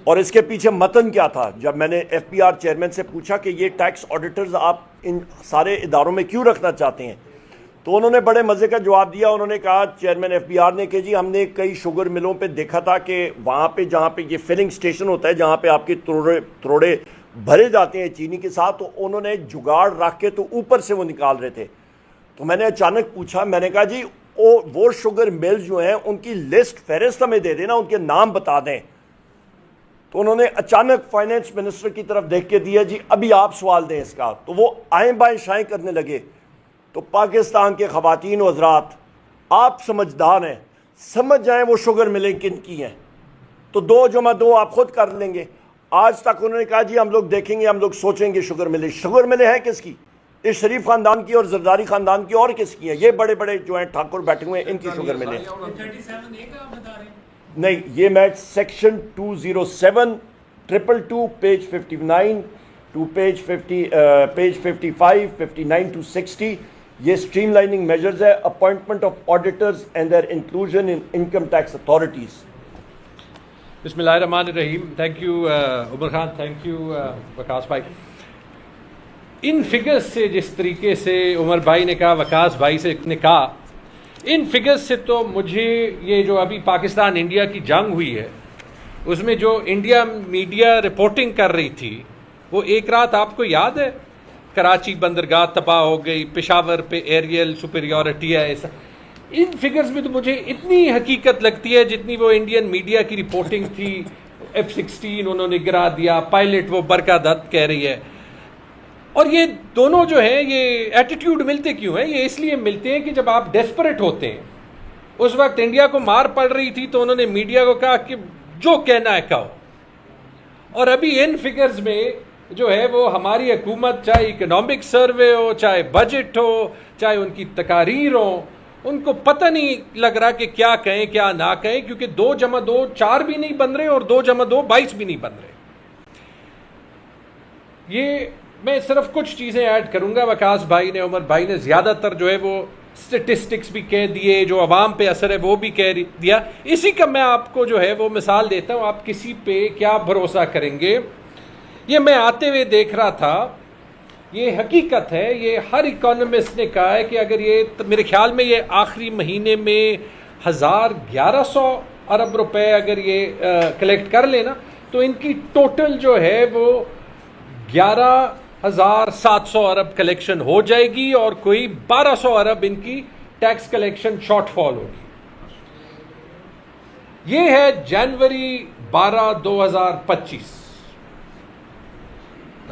اور اس کے پیچھے متن کیا تھا؟ جب میں نے ایف پی آر چیئرمین سے پوچھا کہ یہ ٹیکس آڈیٹرز آپ ان سارے اداروں میں کیوں رکھنا چاہتے ہیں، تو انہوں نے بڑے مزے کا جواب دیا. انہوں نے کہا چیئرمین ایف پی آر نے کہ جی ہم نے کئی شوگر ملوں پہ دیکھا تھا کہ وہاں پہ جہاں پہ یہ فلنگ سٹیشن ہوتا ہے، جہاں پہ آپ کے تروڑے بھرے جاتے ہیں چینی کے ساتھ، تو انہوں نے جگاڑ رکھ کے تو اوپر سے وہ نکال رہے تھے. تو میں نے اچانک پوچھا، میں نے کہا جی وہ شوگر مل جو ہیں ان کی لسٹ فہرست ہمیں دے دینا، ان کے نام بتا دیں. تو انہوں نے اچانک فائنینس منسٹر کی طرف دیکھ کے دیا جی ابھی آپ سوال دیں اس کا. تو وہ آئیں بائیں شائیں کرنے لگے. تو پاکستان کے خواتین و حضرات، آپ سمجھدار ہیں، سمجھ جائیں وہ شوگر ملیں کن کی ہیں، تو 2 جمع 2 آپ خود کر لیں گے. آج تک انہوں نے کہا جی ہم لوگ دیکھیں گے، ہم لوگ سوچیں گے شوگر ملیں ہیں کس کی؟ اس شریف خاندان کی اور زرداری خاندان کی، اور کس کی ہیں؟ یہ بڑے بڑے جو ہیں ٹھاکر بیٹھے ہوئے ہیں، ان کی شوگر ملیں. نہیں، یہ میں section 207 222 page 59 to page 55 59 to 60، یہ اسٹریم لائننگ میجرز ہے، appointment of auditors and their inclusion in income tax authorities. بسم اللہ الرحمن الرحیم. Thank you Umar Khan, thank you Waqas بھائی. ان فگرز سے جس طریقے سے عمر بھائی نے کہا، وقاص بھائی سے نے کہا، ان فگرز سے تو مجھے یہ جو ابھی پاکستان انڈیا کی جنگ ہوئی ہے اس میں جو انڈیا میڈیا رپورٹنگ کر رہی تھی، وہ ایک رات آپ کو یاد ہے کراچی بندرگاہ تباہ ہو گئی، پشاور پہ ایریل سپیریورٹی ہے، ایسا. ان فگرز میں تو مجھے اتنی حقیقت لگتی ہے جتنی وہ انڈین میڈیا کی رپورٹنگ تھی. F-16 انہوں نے گرا دیا، پائلٹ وہ برکا دت کہہ رہی ہے. اور یہ دونوں جو ہیں یہ ایٹیٹیوڈ ملتے کیوں ہیں؟ یہ اس لیے ملتے ہیں کہ جب آپ ڈیسپریٹ ہوتے ہیں، اس وقت انڈیا کو مار پڑ رہی تھی تو انہوں نے میڈیا کو کہا کہ جو کہنا ہے کہو. اور ابھی ان فگرز میں جو ہے وہ ہماری حکومت، چاہے اکنامک سروے ہو، چاہے بجٹ ہو، چاہے ان کی تقاریر ہو، ان کو پتہ نہیں لگ رہا کہ کیا کہیں کیا نہ کہیں، کیونکہ 2 جمع 2 4 بھی نہیں بن رہے اور 2 جمع 2 22 بھی نہیں بن رہے. یہ میں صرف کچھ چیزیں ایڈ کروں گا. وقاص بھائی نے، عمر بھائی نے زیادہ تر جو ہے وہ اسٹیٹسٹکس بھی کہہ دیے، جو عوام پہ اثر ہے وہ بھی کہہ دیا. اسی کا میں آپ کو جو ہے وہ مثال دیتا ہوں. آپ کسی پہ کیا بھروسہ کریں گے؟ یہ میں آتے ہوئے دیکھ رہا تھا، یہ حقیقت ہے، یہ ہر اکانومسٹ نے کہا ہے کہ اگر یہ میرے خیال میں یہ آخری مہینے میں 1100 ارب روپے اگر یہ کلیکٹ کر لینا تو ان کی ٹوٹل جو ہے وہ 11,700 ارب کلیکشن ہو جائے گی، اور کوئی 1200 ارب ان کی ٹیکس کلیکشن شارٹ فال ہوگی. یہ ہے جنوری 12 2025.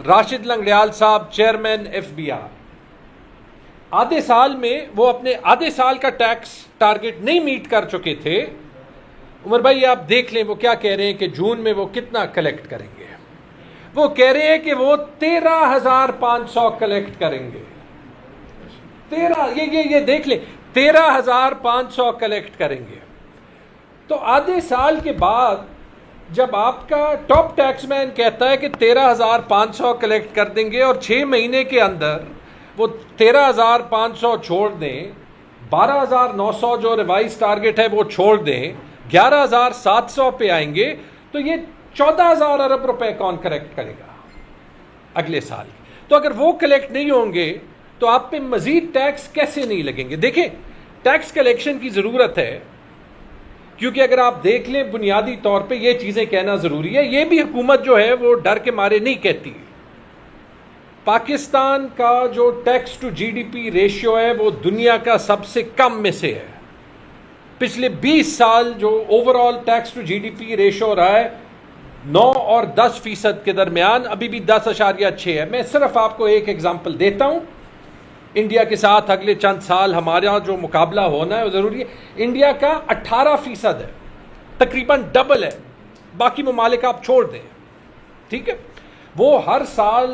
راشد لنگڑیال صاحب چیئرمین ایف بی آر، آدھے سال میں وہ اپنے آدھے سال کا ٹیکس ٹارگٹ نہیں میٹ کر چکے تھے. عمر بھائی آپ دیکھ لیں وہ کیا کہہ رہے ہیں کہ جون میں وہ کتنا کلیکٹ کریں گے. وہ کہہ رہے ہیں کہ وہ 13,500 کلیکٹ کریں گے. یہ دیکھ لیں 13,500 کلیکٹ کریں گے. تو آدھے سال کے بعد جب آپ کا ٹاپ ٹیکس مین کہتا ہے کہ 13,500 کلیکٹ کر دیں گے اور 6 مہینے کے اندر وہ 13,500 چھوڑ دیں، 12,900 جو ریوائز ٹارگٹ ہے وہ چھوڑ دیں، 11,700 پہ آئیں گے، تو یہ 14,000 ارب روپے کون کلیکٹ کرے گا اگلے سال؟ تو اگر وہ کلیکٹ نہیں ہوں گے تو آپ پہ مزید ٹیکس کیسے نہیں لگیں گے؟ دیکھیں ٹیکس کلیکشن کی ضرورت ہے، کیونکہ اگر آپ دیکھ لیں بنیادی طور پہ یہ چیزیں کہنا ضروری ہے. یہ بھی حکومت جو ہے وہ ڈر کے مارے نہیں کہتی. پاکستان کا جو tax to G D P ratio ہے وہ دنیا کا سب سے کم میں سے ہے. پچھلے 20 سال جو overall tax to G D P ratio رہا ہے 9 اور 10% کے درمیان، ابھی بھی 10.6 ہے. میں صرف آپ کو ایک ایگزامپل دیتا ہوں. انڈیا کے ساتھ اگلے چند سال ہمارا جو مقابلہ ہونا ہے وہ ضروری ہے. انڈیا کا 18% ہے، تقریباً ڈبل ہے. باقی ممالک آپ چھوڑ دیں، ٹھیک ہے. وہ ہر سال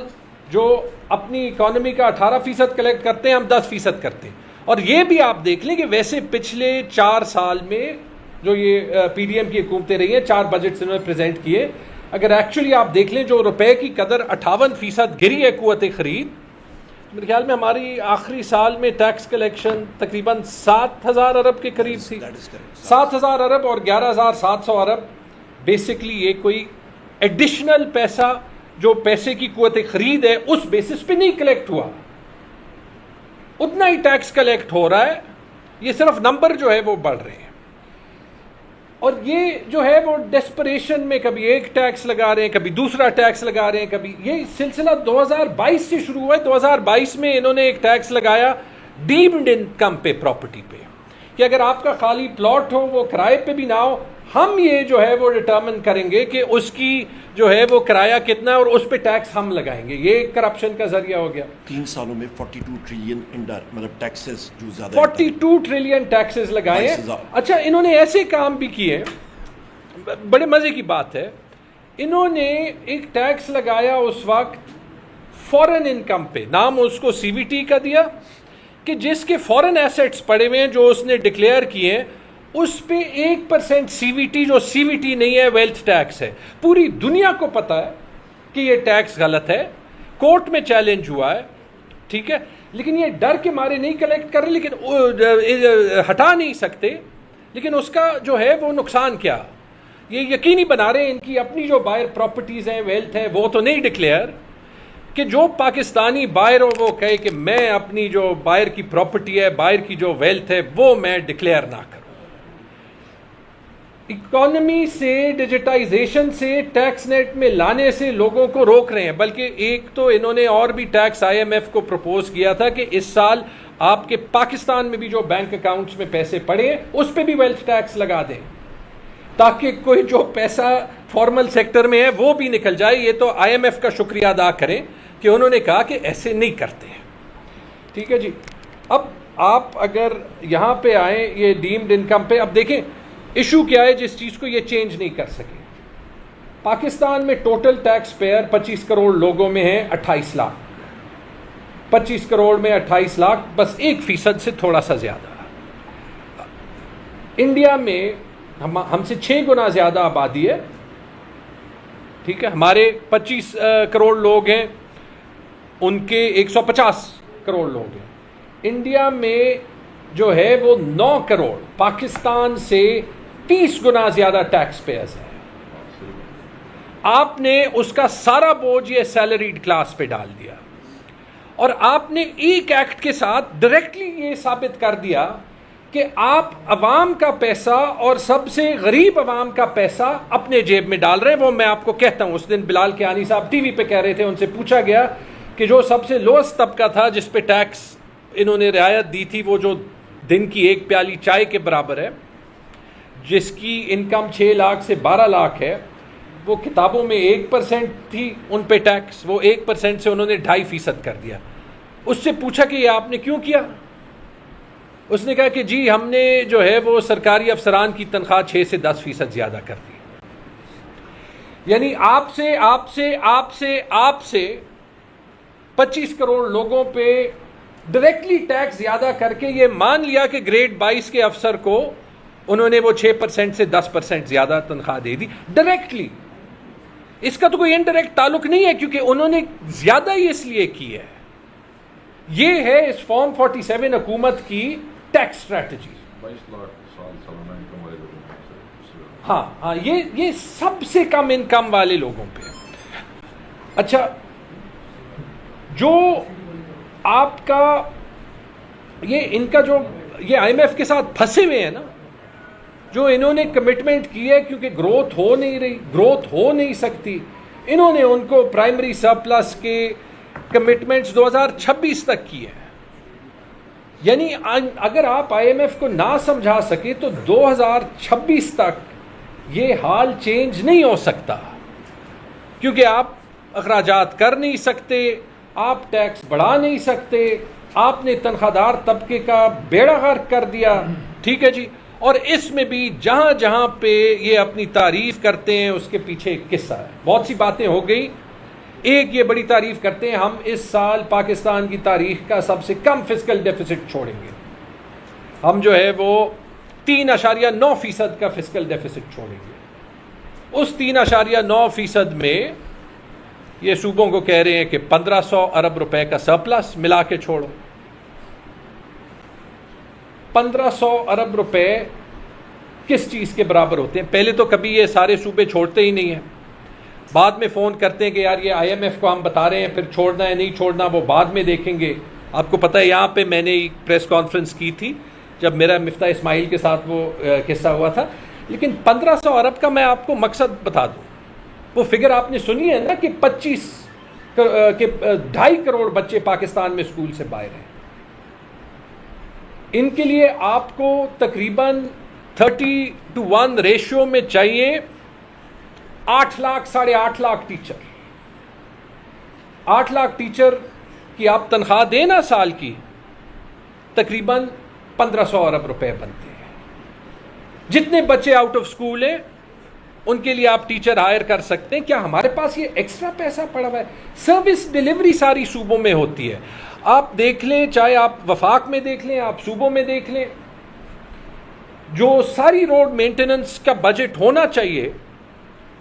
جو اپنی اکانومی کا 18% کلیکٹ کرتے ہیں، ہم 10% کرتے ہیں. اور یہ بھی آپ دیکھ لیں کہ ویسے پچھلے 4 سال میں جو یہ پی ڈی ایم کی حکومتیں رہی ہیں، 4 بجٹس انہوں نے پریزنٹ کیے، اگر ایکچولی آپ دیکھ لیں جو روپے کی قدر 58% گری ہے قوت خرید، میرے خیال میں ہماری آخری سال میں ٹیکس کلیکشن تقریباً 7,000 ارب کے قریب تھی. 7,000 ارب اور 11,700 ارب. بیسکلی یہ کوئی ایڈیشنل پیسہ جو پیسے کی قوت خرید ہے اس بیسس پہ نہیں کلیکٹ ہوا، اتنا ہی ٹیکس کلیکٹ ہو رہا ہے. یہ صرف نمبر جو ہے وہ بڑھ رہے ہیں. اور یہ جو ہے وہ ڈیسپریشن میں کبھی ایک ٹیکس لگا رہے ہیں، کبھی دوسرا ٹیکس لگا رہے ہیں. کبھی یہ سلسلہ 2022 سے شروع ہوا ہے. 2022 میں انہوں نے ایک ٹیکس لگایا ڈیمڈ انکم پہ، پراپرٹی پہ، کہ اگر آپ کا خالی پلاٹ ہو، وہ کرائے پہ بھی نہ ہو، ہم یہ جو ہے وہ ڈٹرمن کریں گے کہ اس کی جو ہے وہ کرایہ کتنا ہے اور اس پہ ٹیکس ہم لگائیں گے. یہ کرپشن کا ذریعہ ہو گیا. 3 سالوں میں 42 ٹریلین مطلب ٹیکسز جو زیادہ 42 ٹریلین ٹیکسز لگائے ہیں. اچھا انہوں نے ایسے کام بھی کیے، بڑے مزے کی بات ہے. انہوں نے ایک ٹیکس لگایا اس وقت فورن انکم پہ، نام اس کو سی وی ٹی کا دیا، کہ جس کے فورن ایسٹس پڑے ہوئے ہیں جو اس نے ڈکلیئر کیے ہیں، اس پہ 1% سی وی ٹی، جو سی وی ٹی نہیں ہے ویلتھ ٹیکس ہے. پوری دنیا کو پتا ہے کہ یہ ٹیکس غلط ہے، کورٹ میں چیلنج ہوا ہے، ٹھیک ہے. لیکن یہ ڈر کے مارے نہیں کلیکٹ کر رہے، لیکن ہٹا نہیں سکتے. لیکن اس کا جو ہے وہ نقصان کیا، یہ یقینی بنا رہے ہیں ان کی اپنی جو بائر پراپرٹیز ہیں، ویلتھ ہے، وہ تو نہیں ڈکلیئر، کہ جو پاکستانی بائر ہو وہ کہے کہ میں اپنی جو بائر کی پراپرٹی ہے، بائر کی جو ویلتھ ہے، وہ میں ڈکلیئر نہ کروں. اکانومی سے، ڈیجیٹائزیشن سے، ٹیکس نیٹ میں لانے سے لوگوں کو روک رہے ہیں. بلکہ ایک تو انہوں نے اور بھی ٹیکس آئی ایم ایف کو پروپوز کیا تھا کہ اس سال آپ کے پاکستان میں بھی جو بینک اکاؤنٹس میں پیسے پڑے ہیں اس پہ بھی ویلتھ ٹیکس لگا دیں، تاکہ کوئی جو پیسہ فارمل سیکٹر میں ہے وہ بھی نکل جائے. یہ تو آئی ایم ایف کا شکریہ ادا کریں کہ انہوں نے کہا کہ ایسے نہیں کرتے ہیں. ٹھیک ہے جی. اب آپ اگر یہاں پہ آئیں یہ ڈیمڈ انکم پہ، اب دیکھیں ایشو کیا ہے جس چیز کو یہ چینج نہیں کر سکے. پاکستان میں ٹوٹل ٹیکس پیئر 25 کروڑ لوگوں میں ہیں 28 لاکھ. 25 کروڑ میں 28 لاکھ، بس 1% سے تھوڑا سا زیادہ. انڈیا میں ہم سے 6 گنا زیادہ آبادی ہے، ٹھیک ہے. ہمارے 25 کروڑ لوگ ہیں، ان کے 150 کروڑ لوگ ہیں. انڈیا میں جو ہے وہ 9 کروڑ، پاکستان سے 30 گنا زیادہ ٹیکس پیئرز ہیں. آپ نے اس کا سارا بوجھ یہ سیلریڈ کلاس پہ ڈال دیا، اور آپ نے ایک ایکٹ کے ساتھ ڈائریکٹلی یہ ثابت کر دیا کہ آپ عوام کا پیسہ اور سب سے غریب عوام کا پیسہ اپنے جیب میں ڈال رہے ہیں. وہ میں آپ کو کہتا ہوں، اس دن بلال کیانی صاحب ٹی وی پہ کہہ رہے تھے، ان سے پوچھا گیا کہ جو سب سے لوئسٹ طبقہ تھا جس پہ ٹیکس انہوں نے رعایت دی تھی، وہ جو دن کی ایک پیالی چائے کے برابر ہے، جس کی انکم 6 لاکھ سے 12 لاکھ ہے، وہ کتابوں میں 1% تھی ان پہ ٹیکس، وہ 1% سے انہوں نے 2.5% کر دیا. اس سے پوچھا کہ یہ آپ نے کیوں کیا؟ اس نے کہا کہ جی ہم نے جو ہے وہ سرکاری افسران کی تنخواہ 6 سے 10% زیادہ کر دی. یعنی آپ سے 25 کروڑ لوگوں پہ ڈائریکٹلی ٹیکس زیادہ کر کے یہ مان لیا کہ گریڈ 22 کے افسر کو انہوں نے وہ 6% سے 10% زیادہ تنخواہ دے دی ڈائریکٹلی. اس کا تو کوئی انڈائریکٹ تعلق نہیں ہے، کیونکہ انہوں نے زیادہ ہی اس لیے کی ہے. یہ ہے اس فارم 47 حکومت کی ٹیکس اسٹریٹجی. 22 لاکھ سالانہ انکم والے لوگوں کو. ہاں یہ سب سے کم انکم والے لوگوں پہ. اچھا، جو آپ کا یہ ان کا جو یہ آئی ایم ایف کے ساتھ پھنسے ہوئے ہیں نا، جو انہوں نے کمٹمنٹ کی ہے، کیونکہ گروتھ ہو نہیں سکتی، انہوں نے ان کو پرائمری سرپلس کے کمٹمنٹس 2026 تک کی ہے. یعنی اگر آپ آئی ایم ایف کو نہ سمجھا سکے تو 2026 تک یہ حال چینج نہیں ہو سکتا، کیونکہ آپ اخراجات کر نہیں سکتے، آپ ٹیکس بڑھا نہیں سکتے، آپ نے تنخواہ دار طبقے کا بیڑا غرق کر دیا، ٹھیک ہے جی. اور اس میں بھی جہاں جہاں پہ یہ اپنی تعریف کرتے ہیں اس کے پیچھے ایک قصہ ہے. بہت سی باتیں ہو گئی. ایک یہ بڑی تعریف کرتے ہیں ہم اس سال پاکستان کی تاریخ کا سب سے کم فسکل ڈیفیسٹ چھوڑیں گے، ہم جو ہے وہ 3.9% کا فسکل ڈیفیسٹ چھوڑیں گے. اس 3.9% میں یہ صوبوں کو کہہ رہے ہیں کہ 1500 ارب روپے کا سرپلس ملا کے چھوڑو. 1500 ارب روپے کس چیز کے برابر ہوتے ہیں؟ پہلے تو کبھی یہ سارے صوبے چھوڑتے ہی نہیں ہیں، بعد میں فون کرتے ہیں کہ یار یہ آئی ایم ایف کو ہم بتا رہے ہیں، پھر چھوڑنا ہے نہیں چھوڑنا وہ بعد میں دیکھیں گے. آپ کو پتہ ہے یہاں پہ میں نے ایک پریس کانفرنس کی تھی جب میرا مفتاح اسماعیل کے ساتھ وہ قصہ ہوا تھا. لیکن 1500 ارب کا میں آپ کو مقصد بتا دوں، وہ فگر آپ نے سنی ہے نا کہ 2.5 کروڑ بچے پاکستان میں اسکول سے باہر ہیں. ان کے لیے آپ کو تقریباً 30:1 ریشیو میں چاہیے 8 لاکھ 8.5 لاکھ ٹیچر. 8 لاکھ ٹیچر کی آپ تنخواہ دیں نا سال کی، تقریباً 1500 ارب روپے بنتے ہیں. جتنے بچے آؤٹ آف اسکول ہیں ان کے لیے آپ ٹیچر ہائر کر سکتے ہیں. کیا ہمارے پاس یہ ایکسٹرا پیسہ پڑا ہوا ہے؟ سروس ڈیلیوری ساری صوبوں میں ہوتی ہے. آپ دیکھ لیں، چاہے آپ وفاق میں دیکھ لیں، آپ صوبوں میں دیکھ لیں، جو ساری روڈ مینٹیننس کا بجٹ ہونا چاہیے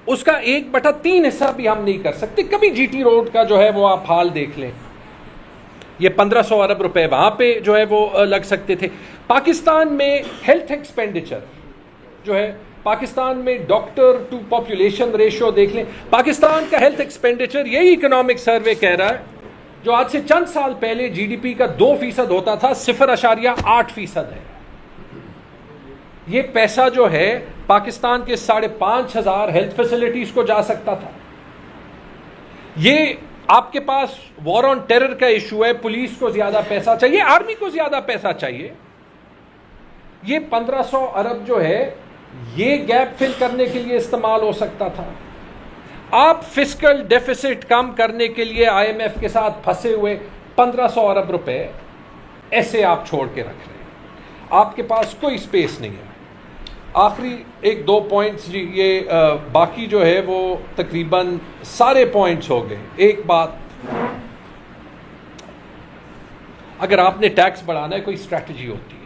اس کا 1/3 حصہ بھی ہم نہیں کر سکتے. کبھی جی ٹی روڈ کا جو ہے وہ آپ حال دیکھ لیں، یہ 1500 ارب روپے وہاں پہ جو ہے وہ لگ سکتے تھے. پاکستان میں ہیلتھ ایکسپینڈیچر جو ہے، پاکستان میں ڈاکٹر ٹو پاپولیشن ریشو دیکھ لیں. پاکستان کا ہیلتھ ایکسپینڈیچر یہی اکنامک سروے کہہ رہا ہے، جو آج سے چند سال پہلے جی ڈی پی کا 2% ہوتا تھا 0.8% ہے. یہ پیسہ جو ہے پاکستان کے 5,500 ہیلتھ فیسلٹیز کو جا سکتا تھا. یہ آپ کے پاس وار آن ٹیرر کا ایشو ہے، پولیس کو زیادہ پیسہ چاہیے، آرمی کو زیادہ پیسہ چاہیے. یہ 1500 ارب جو ہے یہ گیپ فل کرنے کے لیے استعمال ہو سکتا تھا. آپ فسکل ڈیفیسٹ کم کرنے کے لیے آئی ایم ایف کے ساتھ پھنسے ہوئے 1500 ارب روپے ایسے آپ چھوڑ کے رکھ رہے ہیں. آپ کے پاس کوئی سپیس نہیں ہے. آخری 1-2 پوائنٹس جی، یہ باقی جو ہے وہ تقریباً سارے پوائنٹس ہو گئے. ایک بات، اگر آپ نے ٹیکس بڑھانا ہے کوئی اسٹریٹجی ہوتی ہے.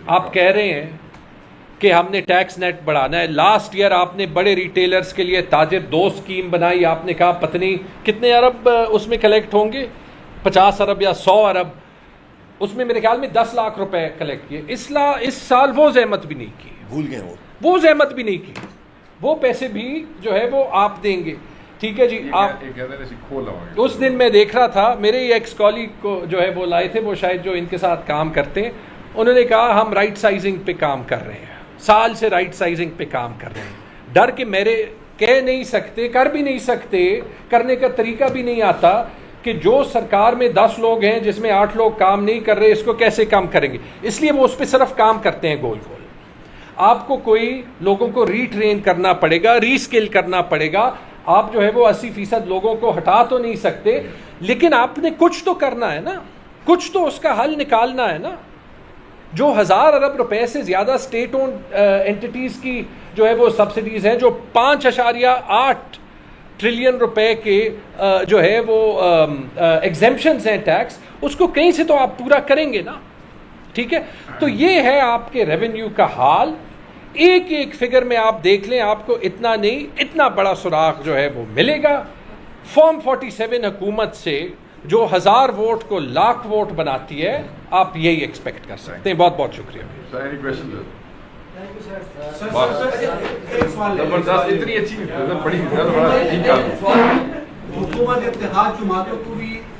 آپ کہہ رہے ہیں کہ ہم نے ٹیکس نیٹ بڑھانا ہے. لاسٹ ایئر آپ نے بڑے ریٹیلرز کے لیے تاجر 2 اسکیم بنائی. آپ نے کہا پتہ نہیں کتنے ارب اس میں کلیکٹ ہوں گے، 50 ارب یا 100 ارب. اس میں میرے خیال میں 10 لاکھ روپے کلیکٹ کیے. اس سال وہ زحمت بھی نہیں کی، بھول گئے وہ زحمت بھی نہیں کی. وہ پیسے بھی جو ہے وہ آپ دیں گے. ٹھیک ہے جی. آپ اس دن میں دیکھ رہا تھا، میرے ایکس کالیگ کو جو ہے وہ لائے تھے، وہ شاید جو ان کے ساتھ کام کرتے ہیں، انہوں نے کہا ہم رائٹ سائزنگ پہ کام کر رہے ہیں، سال سے رائٹ سائزنگ پہ کام کر رہے ہیں. ڈر کے میرے کہہ نہیں سکتے، کر بھی نہیں سکتے، کرنے کا طریقہ بھی نہیں آتا کہ جو سرکار میں 10 لوگ ہیں جس میں 8 لوگ کام نہیں کر رہے، اس کو کیسے کام کریں گے. اس لیے وہ اس پہ صرف کام کرتے ہیں گول گول. آپ کو کوئی لوگوں کو ری ٹرین کرنا پڑے گا، ری اسکل کرنا پڑے گا. آپ جو ہے وہ 80% لوگوں کو ہٹا تو نہیں سکتے، لیکن آپ نے کچھ تو کرنا ہے نا، کچھ تو اس کا حل نکالنا ہے نا. جو 1000 ارب روپے سے زیادہ اسٹیٹ اونڈ اینٹیٹیز کی جو ہے وہ سبسڈیز ہیں، جو 5.8 ٹریلین روپے کے جو ہے وہ ایگزیمپشنز ہیں ٹیکس، اس کو کہیں سے تو آپ پورا کریں گے نا. ٹھیک ہے. تو یہ ہے آپ کے ریونیو کا حال. ایک ایک فگر میں آپ دیکھ لیں، آپ کو اتنا نہیں اتنا بڑا سراغ جو ہے وہ ملے گا. فارم 47 حکومت سے جو 1000 ووٹ کو 1,00,000 ووٹ بناتی ہے، آپ یہی ایکسپیکٹ کر سکتے ہیں. بہت بہت شکریہ. حکومت اتحاد جماعتوں کو بھی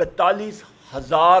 42,000